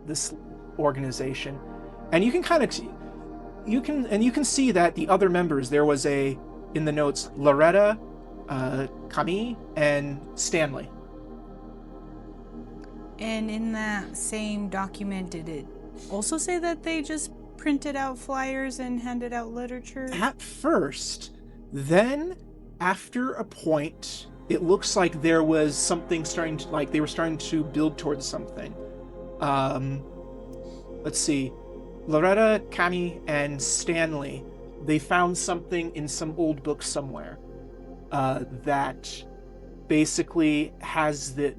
this organization, and you can kind of you can see that the other members, there was in the notes, Loretta, Camille, and Stanley. And in that same document, did it also say that they just printed out flyers and handed out literature? At first, then after a point, it looks like there was something starting to, like, they were starting to build towards something. Let's see. Loretta, Camille, and Stanley, they found something in some old book somewhere that basically has the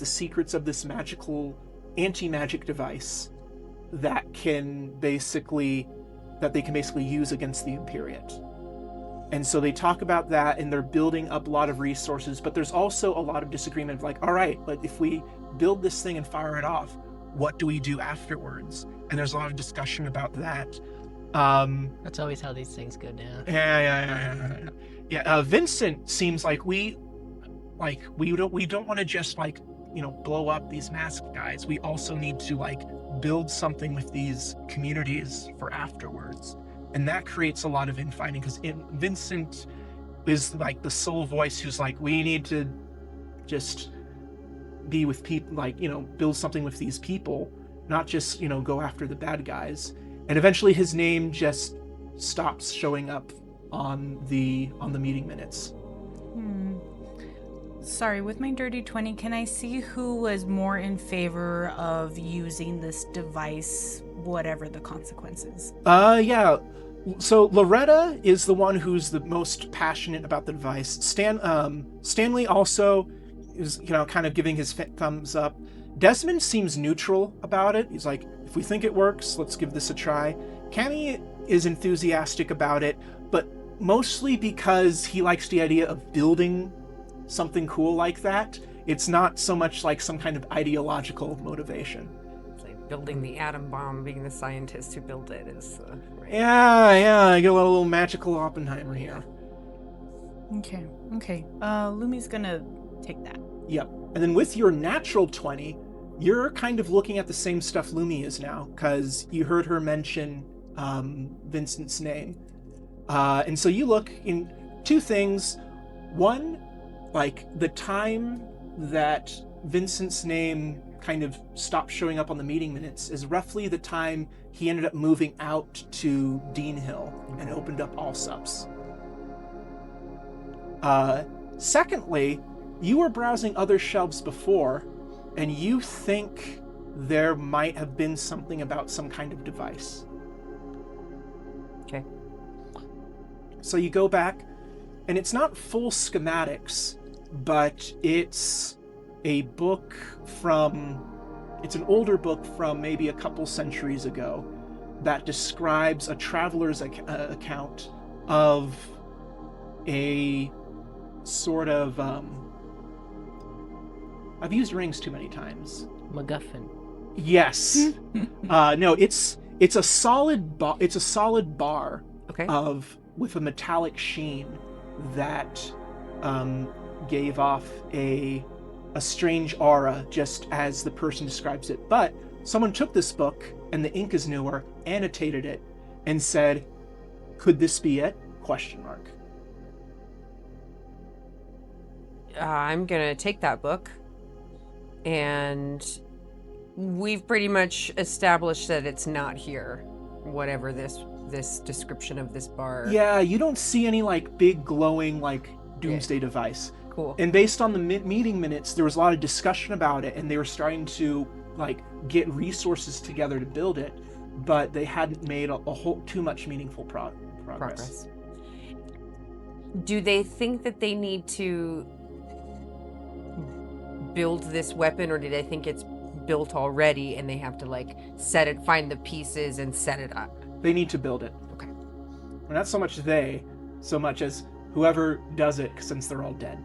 secrets of this magical anti-magic device that they can basically use against the Imperiate. And so they talk about that, and they're building up a lot of resources, but there's also a lot of disagreement of like, all right, but if we build this thing and fire it off, what do we do afterwards? And there's a lot of discussion about that. That's always how these things go down. Yeah. Vincent seems like we don't want to just blow up these masked guys. We also need to build something with these communities for afterwards, and that creates a lot of infighting because Vincent is like the sole voice who's like, we need to just be with people, build something with these people, not just go after the bad guys. And eventually his name just stops showing up on the meeting minutes. Sorry, with my dirty 20, can I see who was more in favor of using this device, whatever the consequences? Yeah. So Loretta is the one who's the most passionate about the device. Stanley also is, kind of giving his thumbs up. Desmond seems neutral about it. He's like, if we think it works, let's give this a try. Cammy is enthusiastic about it, but mostly because he likes the idea of building something cool like that. It's not so much like some kind of ideological motivation. It's like building the atom bomb, being the scientist who built it is... right. Yeah, I get a little magical Oppenheimer here. Okay. Lumi's gonna take that. Yep. And then with your natural 20, you're kind of looking at the same stuff Lumi is now, because you heard her mention Vincent's name. And so you look in two things. One, like the time that Vincent's name kind of stopped showing up on the meeting minutes is roughly the time he ended up moving out to Dean Hill and opened up Allsups. Secondly, you were browsing other shelves before, and you think there might have been something about some kind of device. Okay. So you go back, and it's not full schematics, but it's a book it's an older book from maybe a couple centuries ago that describes a traveler's account of a sort of, I've used rings too many times. MacGuffin. Yes. No, it's a solid bar Okay. with a metallic sheen that gave off a strange aura, just as the person describes it. But someone took this book, and the ink is newer, annotated it, and said, "Could this be it?" ? I'm gonna take that book, and we've pretty much established that it's not here, whatever this description of this bar. Yeah, you don't see any like big glowing like doomsday device. Cool. And based on the meeting minutes, there was a lot of discussion about it, and they were starting to like get resources together to build it, but they hadn't made a whole too much meaningful progress. Do they think that they need to build this weapon, or do they think it's built already and they have to like find the pieces and set it up? They need to build it. Okay. And not so much so much as whoever does it, since they're all dead.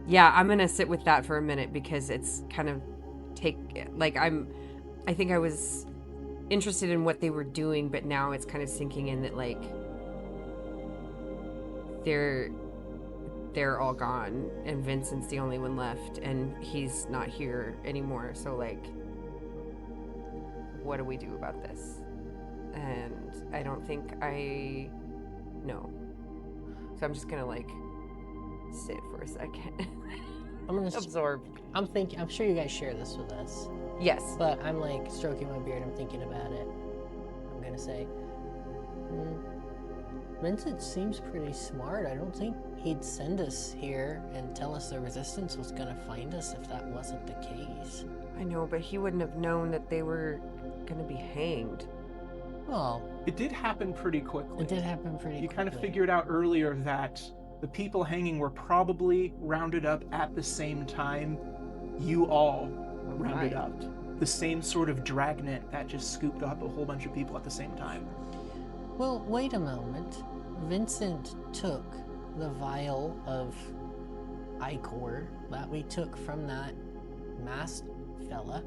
Yeah, I'm gonna sit with that for a minute, because it's kind of I think I was interested in what they were doing, but now it's kind of sinking in that like they're all gone and Vincent's the only one left and he's not here anymore. So like, what do we do about this? And I don't think I know. So I'm just gonna like sit for a second. I'm gonna absorb. I'm sure you guys share this with us. Yes. But I'm like stroking my beard, I'm thinking about it. I'm gonna say, Vincent seems pretty smart. I don't think he'd send us here and tell us the resistance was gonna find us if that wasn't the case. I know, but he wouldn't have known that they were gonna be hanged. Well, it did happen pretty quickly. It did happen pretty quickly. You kind of figured out earlier that the people hanging were probably rounded up at the same time you all rounded up. The same sort of dragnet that just scooped up a whole bunch of people at the same time. Well, wait a moment. Vincent took the vial of ichor that we took from that masked fella.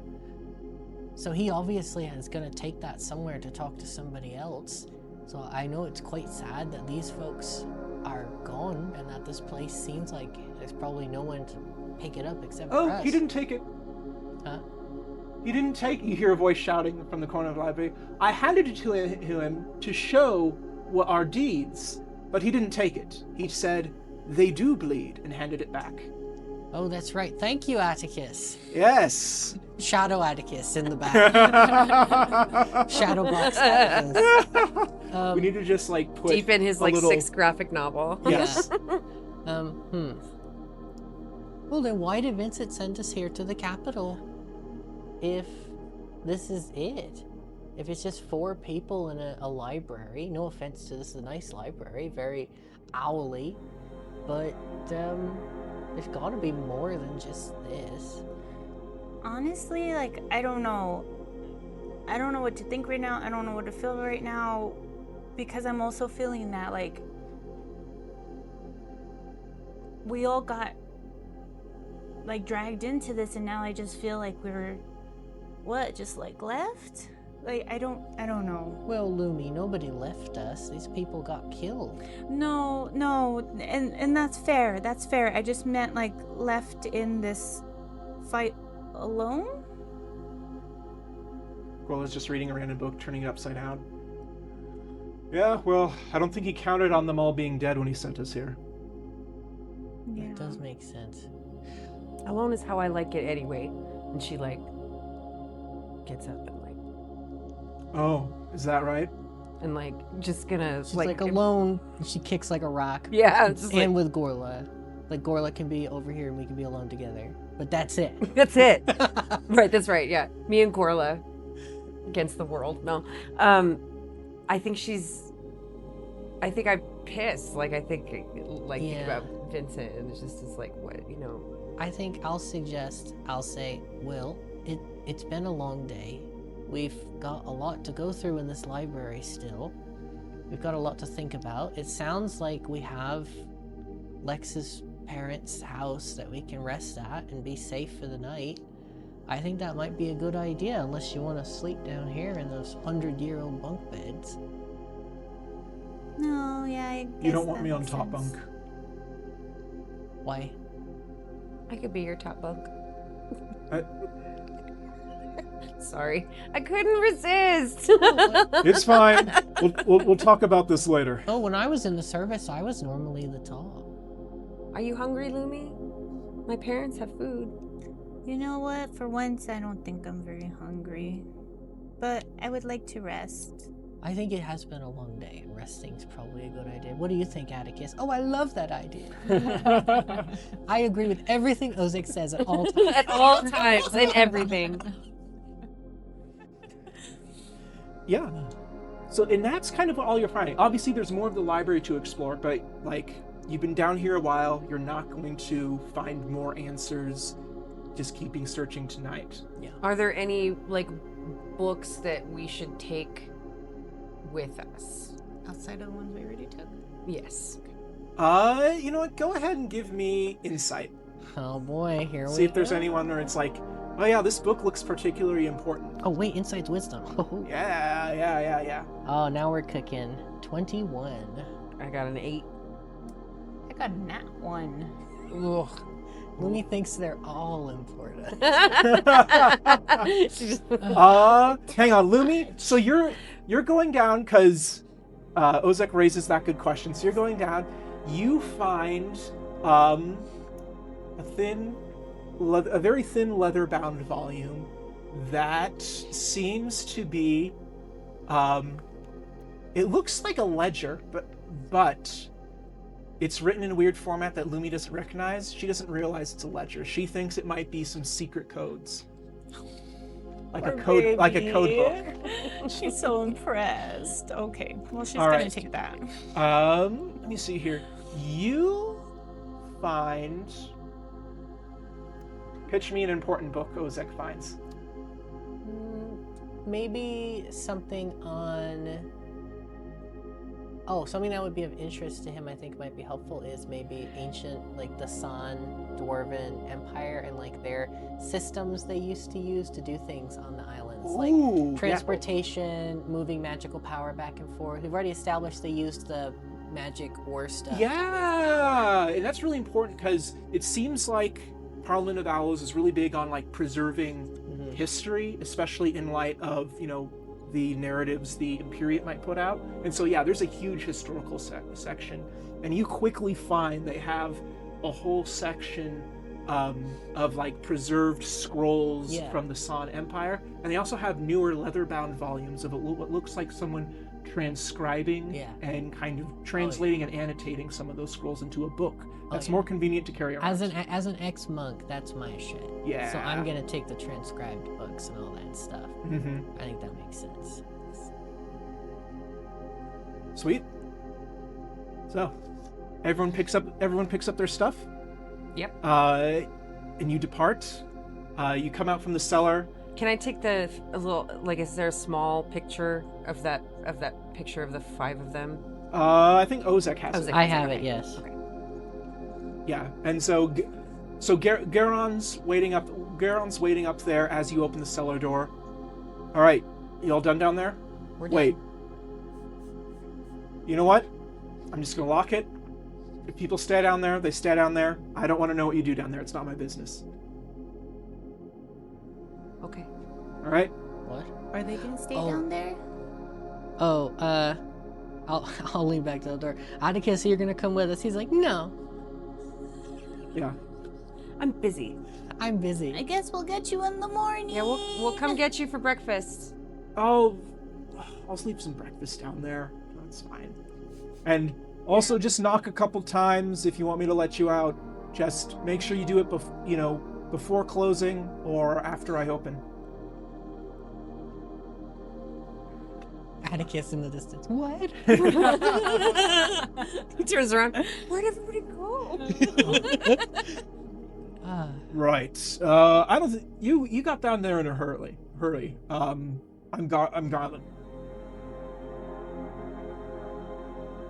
So he obviously is going to take that somewhere to talk to somebody else. So I know it's quite sad that these folks are gone and that this place seems like there's probably no one to pick it up except for us. Oh, he didn't take it. Huh? He didn't take... You hear a voice shouting from the corner of the library. I handed it to him to show what our deeds, but he didn't take it. He said, "They do bleed," and handed it back. Oh, that's right. Thank you, Atticus. Yes. Shadow Atticus in the back. Shadow box Atticus. We need to just like put deep in his like little... 6th graphic novel. Yes. Well, then why did Vincent send us here to the capital if this is it? If it's just 4 people in a library, no offense to this, is a nice library, very owly, but There's gotta be more than just this. Honestly, like, I don't know. I don't know what to think right now. I don't know what to feel right now. Because I'm also feeling that, like, we all got, like, dragged into this, and now I just feel like we're, just, like, left? Like, I don't know. Well, Lumi, nobody left us. These people got killed. No, and that's fair. That's fair. I just meant, like, left in this fight alone? Gorla's just reading a random book, turning it upside down. Yeah, well, I don't think he counted on them all being dead when he sent us here. Yeah. It does make sense. Alone is how I like it anyway. And she like gets up and like, Oh, is that right? and like just gonna She's like alone. She kicks like a rock. Yeah, it's just And like, with Gorla. Like Gorla can be over here and we can be alone together. But that's it. that's it. Right, that's right. Yeah, me and Gorla against the world. No, I think I'm pissed. Like I think like Yeah. about Vincent, and it's just like what, you know. I think I'll say, Will, it's been a long day. We've got a lot to go through in this library still. We've got a lot to think about. It sounds like we have Lex's parents' house that we can rest at and be safe for the night. I think that might be a good idea, unless you want to sleep down here in those 100-year-old bunk beds. No, yeah, I guess You don't want that me on makes top sense. bunk. Why? I could be your top bunk. I- Sorry, I couldn't resist. It's fine. We'll talk about this later. Oh, when I was in the service, I was normally the top. Are you hungry, Lumi? My parents have food. You know what? For once, I don't think I'm very hungry. But I would like to rest. I think it has been a long day, and resting's probably a good idea. What do you think, Atticus? Oh, I love that idea. I agree with everything Ozik says at all times. At all times and everything. Yeah. So, and that's kind of all you're finding. Obviously, there's more of the library to explore, but, like, you've been down here a while. You're not going to find more answers just keeping searching tonight. Yeah. Are there any like books that we should take with us? Outside of the ones we already took? Yes. You know what? Go ahead and give me insight. Oh boy, here we go. See if there's anyone where it's like, oh yeah, this book looks particularly important. Oh wait, insight's wisdom. Yeah. Oh, now we're cooking. 21. I got an 8. I got a nat 1. Ugh. Lumi thinks they're all important. Hang on, Lumi. So you're going down because Ozek raises that good question. So you're going down. You find a very thin leather-bound volume that seems to be. It looks like a ledger, but it's written in a weird format that Lumi doesn't recognize. She doesn't realize it's a ledger. She thinks it might be some secret codes. Like a code book. She's so impressed. Okay, well, she's All gonna right. take that. Let me see here. You find. Pitch me an important book Ozek finds. Maybe something on... Oh, something that would be of interest to him I think might be helpful is maybe ancient, like the San Dwarven Empire and like their systems they used to use to do things on the islands. Ooh, Like yeah. transportation, moving magical power back and forth. We've already established they used the magic ore stuff. Yeah, and that's really important because it seems like Parliament of Owls is really big on like preserving history, especially in light of, you know, the narratives the Imperiate might put out. And so yeah, there's a huge historical section, and you quickly find they have a whole section of like preserved scrolls from the San Empire, and they also have newer leather-bound volumes of what looks like someone transcribing and kind of translating and annotating some of those scrolls into a book. That's more convenient to carry around. As an ex-monk, that's my shit. Yeah. So I'm gonna take the transcribed books and all that stuff. Mm-hmm. I think that makes sense. Sweet. So, everyone picks up their stuff. Yep. And you depart. You come out from the cellar. Can I take a little, like, is there a small picture of that picture of the 5 of them? I think Ozek has it. I have it, yes. Okay. Yeah, and so Garon's waiting up. Garon's waiting up there as you open the cellar door. All right, you all done down there? We're done. Wait. You know what? I'm just gonna lock it. If people stay down there, they stay down there. I don't want to know what you do down there. It's not my business. Okay. All right. What? Are they gonna stay down there? Oh, I'll lean back to the door. Atticus, you're gonna come with us? He's like, no. Yeah. I'm busy. I'm busy. I guess we'll get you in the morning. Yeah, we'll come get you for breakfast. I'll sleep some breakfast down there. That's fine. And also, just knock a couple times if you want me to let you out. Just make sure you do it before closing or after I open. Atticus in the distance. What? He turns around. Where'd everybody go? Right. I don't think you got down there in a hurry. I'm Garland.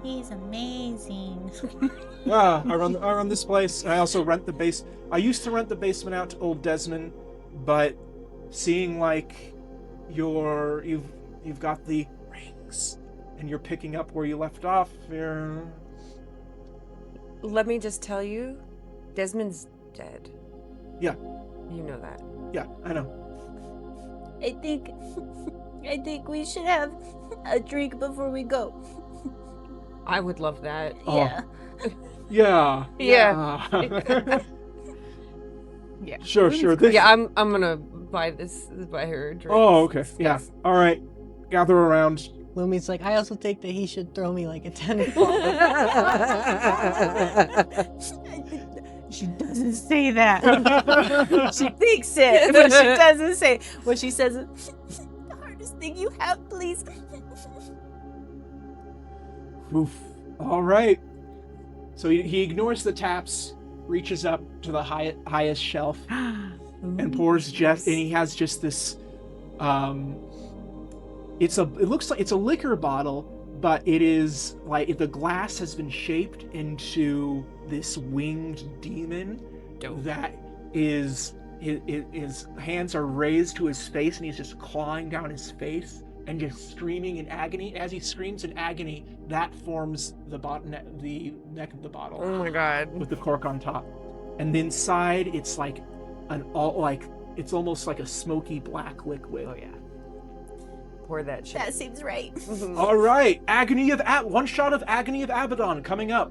He's amazing. I run this place. I also rent the base. I used to rent the basement out to old Desmond, but seeing like you've got the rings and you're picking up where you left off. Let me just tell you, Desmond's dead. Yeah. You know that. Yeah, I know. I think we should have a drink before we go. I would love that. Yeah. Yeah. Yeah. Yeah. Sure. Yeah, I'm gonna buy her a drink. Oh, okay. Yeah. All right. Gather around. Lumi's like, I also think that he should throw me like a tennis She doesn't say that. She thinks it, but she doesn't say it. What she says is, The hardest thing you have, please. Oof. All right. So he ignores the taps, reaches up to the highest shelf, and pours and he has just this. It looks like it's a liquor bottle, but it is like the glass has been shaped into this winged demon. Dope. That is his hands are raised to his face, and he's just clawing down his face and just screaming in agony. As he screams in agony, that forms the neck of the bottle. Oh my god. With the cork on top, and the inside it's like it's almost like a smoky black liquid. Oh yeah. Pour that shit. That seems right. All right, one shot of Agony of Abaddon coming up.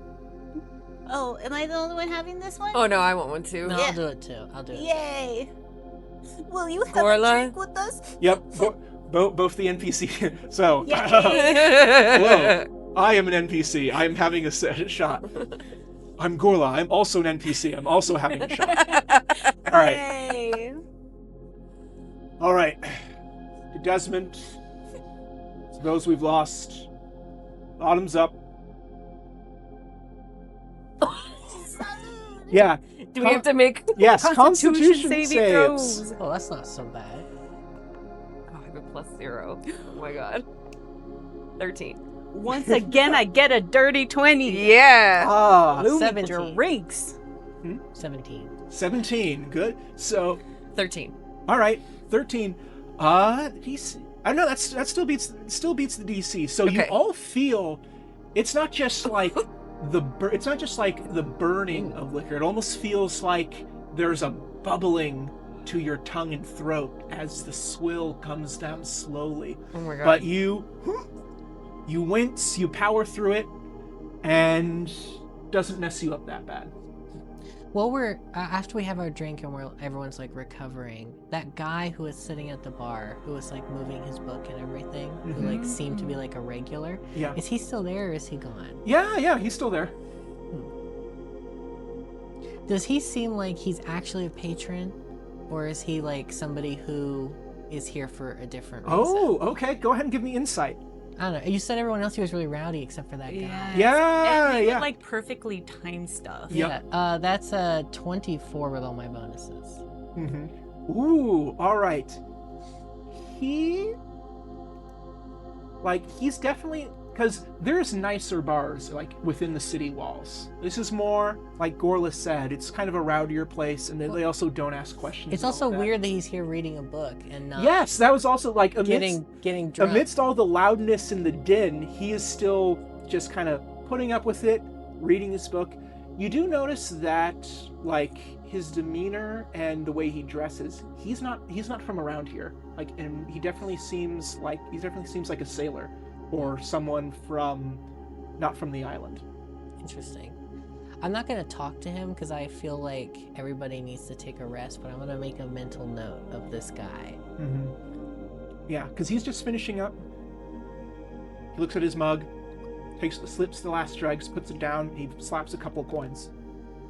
Oh, am I the only one having this one? Oh no, I want one too. No, Yeah. I'll do it too. Yay! Will you have Gorla? a drink with us? Yep, both the NPC. So, Yay! hello, I am an NPC. I'm having a shot. I'm Gorla. I'm also an NPC. I'm also having a shot. All right. Yay! All right. To Desmond, to those we've lost, bottoms up. Yeah. Do we have to make Yes, Constitution saving saves. throws? Oh, that's not so bad. Oh, I have a +0. Oh my god. 13. Once again, I get a dirty 20. Yeah. Ah, Lumi 17. drinks. 17. 17. Good. So, 13. all right, 13. DC. I don't know. That still beats the DC. So you Okay. all feel. It's not just like it's not just like the burning of liquor. It almost feels like there's a bubbling to your tongue and throat as the swill comes down slowly. Oh my god. But you wince, you power through it, and doesn't mess you up that bad. Well, we're after we have our drink and everyone's like recovering. That guy who was sitting at the bar, who was like moving his book and everything, who like seemed to be like a regular. Yeah. Is he still there or is he gone? Yeah, he's still there. Does he seem like he's actually a patron, or is he like somebody who is here for a different reason? Oh, okay. Go ahead and give me insight. I don't know. You said everyone else here was really rowdy except for that guy. Yeah, and he yeah. would, like perfectly time stuff. Yep. Yeah. That's 24 with all my bonuses. Ooh, all right. He's definitely, because there's nicer bars like within the city walls. This is more like Gorla said. It's kind of a rowdier place, and they also don't ask questions. It's also weird that he's here reading a book and not. Yes, that was also like getting drunk. amidst all the loudness and the din, he is still just kind of putting up with it, reading his book. You do notice that like his demeanor and the way he dresses, he's not from around here. Like, and he definitely seems like a sailor or someone not from the island. Interesting. I'm not gonna talk to him because I feel like everybody needs to take a rest, but I'm gonna make a mental note of this guy. Yeah, because he's just finishing up. He looks at his mug, slips the last dregs, puts it down, he slaps a couple of coins.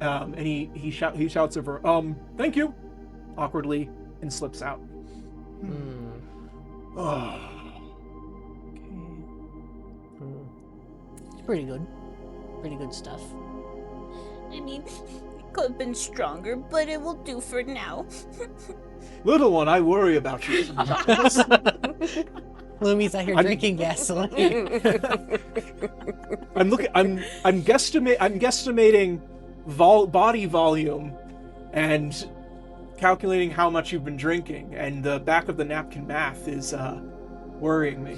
And he shouts over, thank you, awkwardly, and slips out. Oh. It's pretty good. Pretty good stuff. I mean, it could have been stronger, but it will do for now. Little one, I worry about you sometimes. Lumi's out here drinking gasoline. I'm guesstimating body volume and calculating how much you've been drinking, and the back of the napkin math is worrying me.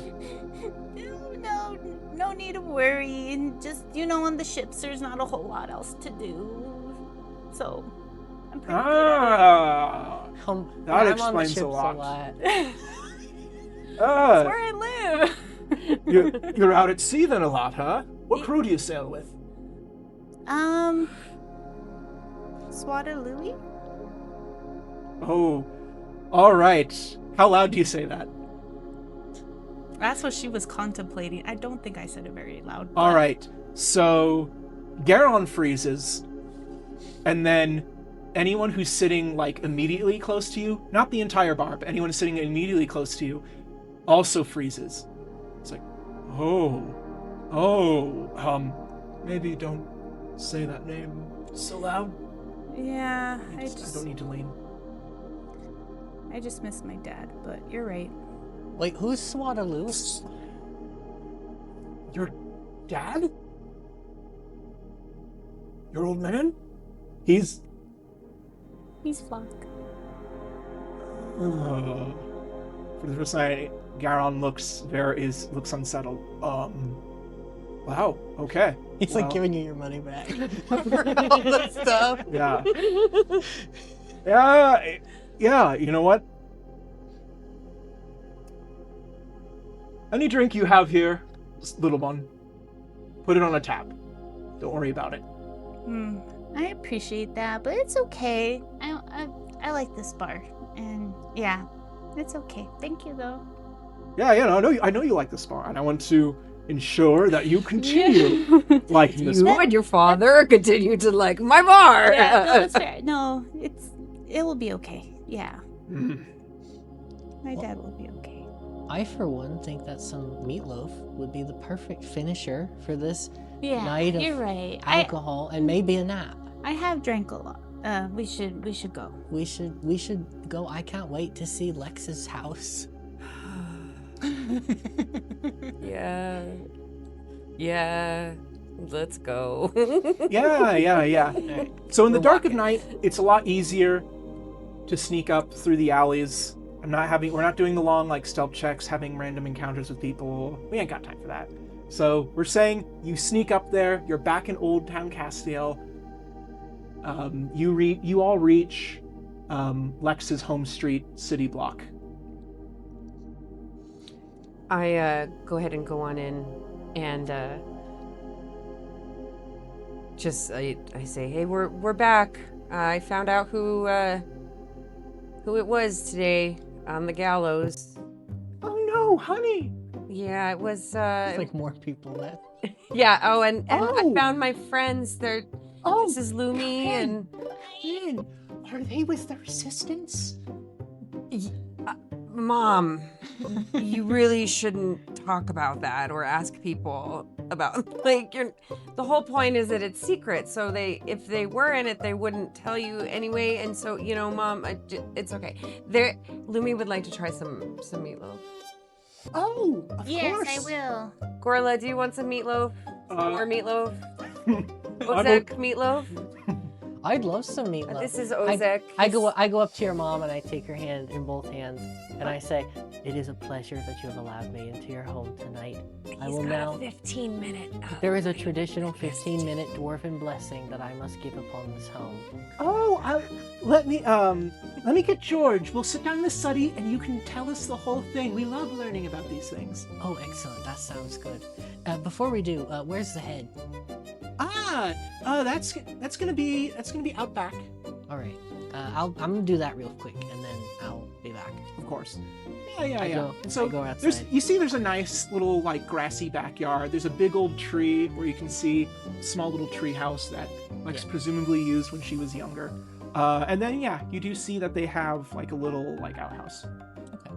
No need to worry. And just, on the ships, there's not a whole lot else to do. So, I'm pretty good at it. That explains a lot. That's where I live. You're out at sea then a lot, huh? What crew do you sail with? Swadalui? Oh, all right. How loud do you say that? That's what she was contemplating. I don't think I said it very loud. All right. So, Garon freezes, and then anyone who's sitting like immediately close to you, not the entire bar, but anyone sitting immediately close to you, also freezes. It's like, maybe don't say that name so loud. Yeah, I don't need to lean. I just miss my dad, but you're right. Wait, who's Swadaloo? Your dad? Your old man? He's Flock. For the first time, Garon looks unsettled. Wow. Okay. He's like giving you your money back for all that stuff. Yeah. Yeah. You know what? Any drink you have here, little one, put it on a tab. Don't worry about it. I appreciate that, but it's okay. I like this bar, and yeah, it's okay. Thank you, though. Yeah. I know you like this bar, and I want to ensure that you continue liking this bar. You and your father continue to like my bar. Yeah, no, it's fair. No, it will be okay. Yeah. My dad will be okay. I, for one, think that some meatloaf would be the perfect finisher for this night of you're right. alcohol and maybe a nap. I have drank a lot. We should go. We should go. I can't wait to see Lex's house. Yeah. Let's go. Yeah. Right. So in the dark of night, it's a lot easier to sneak up through the alleys. We're not doing the long stealth checks, having random encounters with people. We ain't got time for that. So we're saying you sneak up there. You're back in Old Town Castiel. You all reach Lex's home street city block. I go ahead and go on in, and I say, hey, we're back. I found out who it was today on the gallows. Oh no, honey! Yeah, it was. It's like more people that. Yeah. Oh, and I found my friends. They're. This is Lumi and. Are they with their assistants? Mom, you really shouldn't talk about that or ask people about like the whole point is that it's secret. So if they were in it, they wouldn't tell you anyway. And so, Mom, it's okay. Lumi would like to try some meatloaf. Oh, of Yes, course. I will. Gorla, do you want some meatloaf? Or meatloaf? I'm Ozek, meatloaf? I'd love some meatloaf. This is Ozek. I go up to your mom and I take her hand in both hands and I say, "It is a pleasure that you have allowed me into your home tonight. I will now." 15-minute. There is a traditional 15-minute dwarven blessing that I must give upon this home. Oh, let me get George. We'll sit down in the study and you can tell us the whole thing. We love learning about these things. Oh, excellent. That sounds good. Before we do, where's the head? That's gonna be out back. All right. I'm gonna do that real quick and then I'll be back. Of course. Yeah. And so I go outside. there's a nice little like grassy backyard. There's a big old tree where you can see a small little tree house that was presumably used when she was younger. And then you do see that they have like a little like outhouse. Okay.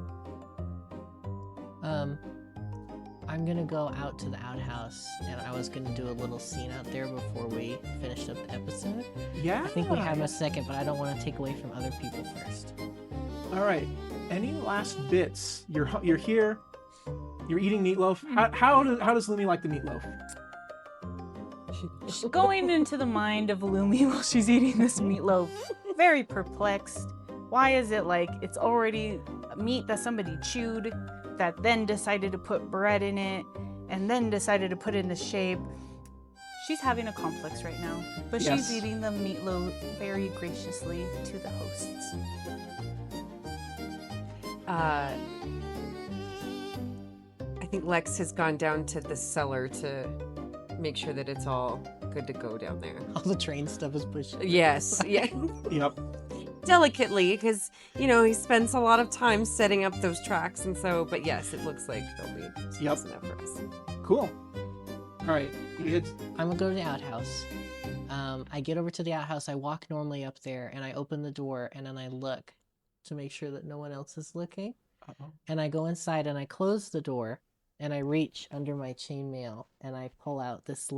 I'm gonna go out to the outhouse, and I was gonna do a little scene out there before we finished up the episode. Yeah. I think we have a second, but I don't want to take away from other people first. All right. Any last bits? You're here. You're eating meatloaf. How does Lumi like the meatloaf? Going into the mind of Lumi while she's eating this meatloaf, very perplexed. Why is it like it's already meat that somebody chewed, that then decided to put bread in it, and then decided to put it in the shape? She's having a complex right now, but Yes. she's eating the meatloaf very graciously to the hosts. I think Lex has gone down to the cellar to make sure that it's all good to go down there. All the train stuff is pushed. Yes, yeah. Yep. Delicately, because, he spends a lot of time setting up those tracks, and so, but yes, it looks like there'll be space enough for us. Cool. All right. I'm gonna go to the outhouse. I get over to the outhouse, I walk normally up there, and I open the door, and then I look to make sure that no one else is looking. Uh-oh. And I go inside, and I close the door, and I reach under my chainmail, and I pull out this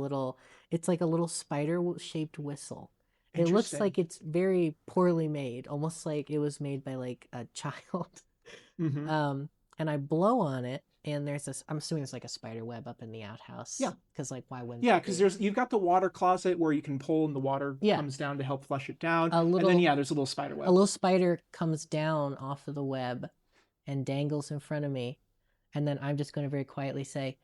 it's like a little spider-shaped whistle. It looks like it's very poorly made, almost like it was made by like a child. Mm-hmm. And I blow on it, and I'm assuming there's like a spider web up in the outhouse. Yeah. Because like, why wouldn't? Yeah, because you've got the water closet where you can pull and the water comes down to help flush it down. And then there's a little spider web. A little spider comes down off of the web and dangles in front of me. And then I'm just going to very quietly say,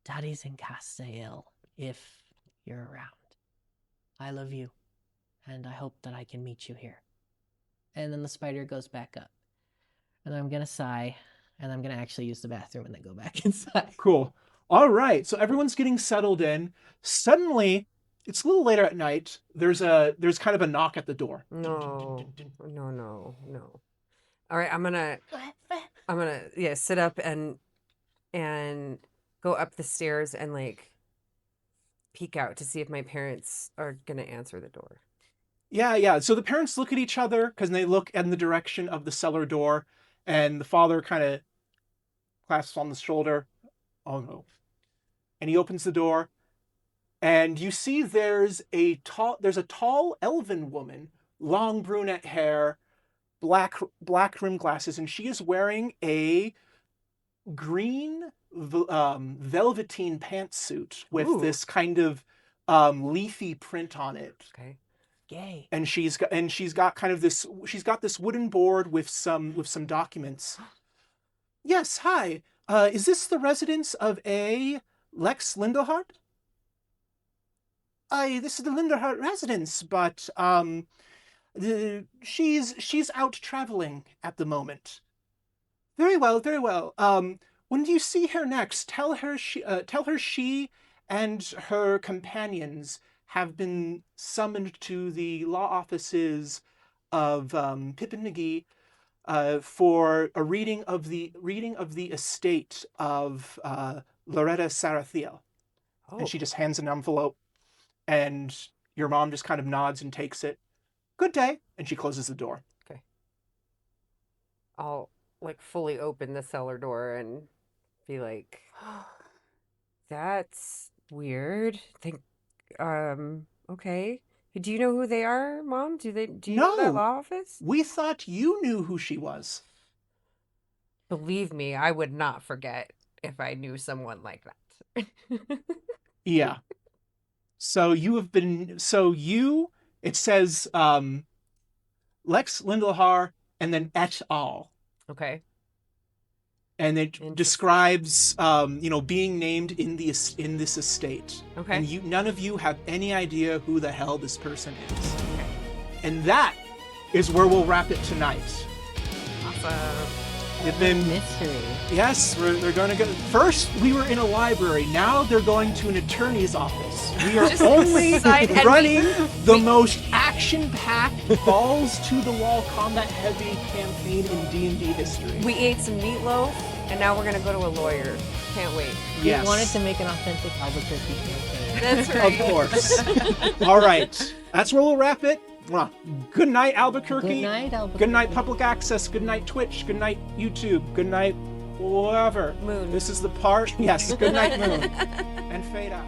"Daddy's in Castiel, if you're around. I love you, and I hope that I can meet you here." And then the spider goes back up. And I'm going to sigh, and I'm going to actually use the bathroom and then go back inside. Cool. All right. So everyone's getting settled in. Suddenly, it's a little later at night. There's kind of a knock at the door. No. All right, I'm gonna sit up and go up the stairs and like peek out to see if my parents are gonna answer the door. Yeah. So the parents look at each other because they look in the direction of the cellar door, and the father kind of clasps on the shoulder. Oh no. And he opens the door, and you see there's a tall elven woman, long brunette hair, black rimmed glasses, and she is wearing a green velveteen pantsuit with this kind of leafy print on it. Okay. Gay. And she's got kind of this wooden board with some documents. Yes, hi. Is this the residence of a Lex Lindelhart? This is the Lindelhart residence, but she's out traveling at the moment. Very well, very well. When you see her next, tell her she and her companions have been summoned to the law offices of Pippin McGee for a reading of the estate of Loretta Sarathiel. Oh. And she just hands an envelope, and your mom just kind of nods and takes it. Good day, and she closes the door. Okay. I'll like fully open the cellar door and be like, that's weird. Think, okay. Do you know who they are, Mom? Do you know that No. law office? We thought you knew who she was. Believe me, I would not forget if I knew someone like that. Yeah. So you have been, it says, Lex Lindelhar and then et al. Okay. And it describes, being named in this estate. Okay. And none of you have any idea who the hell this person is. Okay. And that is where we'll wrap it tonight. Awesome. You've been Mystery. Yes, they're going to go. First, we were in a library. Now they're going to an attorney's office. We are only running the most action-packed, balls-to-the-wall, combat-heavy campaign in D&D history. We ate some meatloaf, and now we're going to go to a lawyer. Can't wait. Yes. We wanted to make an authentic Albuquerque campaign. That's right. Of course. All right. That's where we'll wrap it. Well, good night, Albuquerque. Good night, Albuquerque. Good night, Public Access. Good night, Twitch. Good night, YouTube. Good night, whatever. Moon. This is the part. Yes, good night, Moon. And fade out.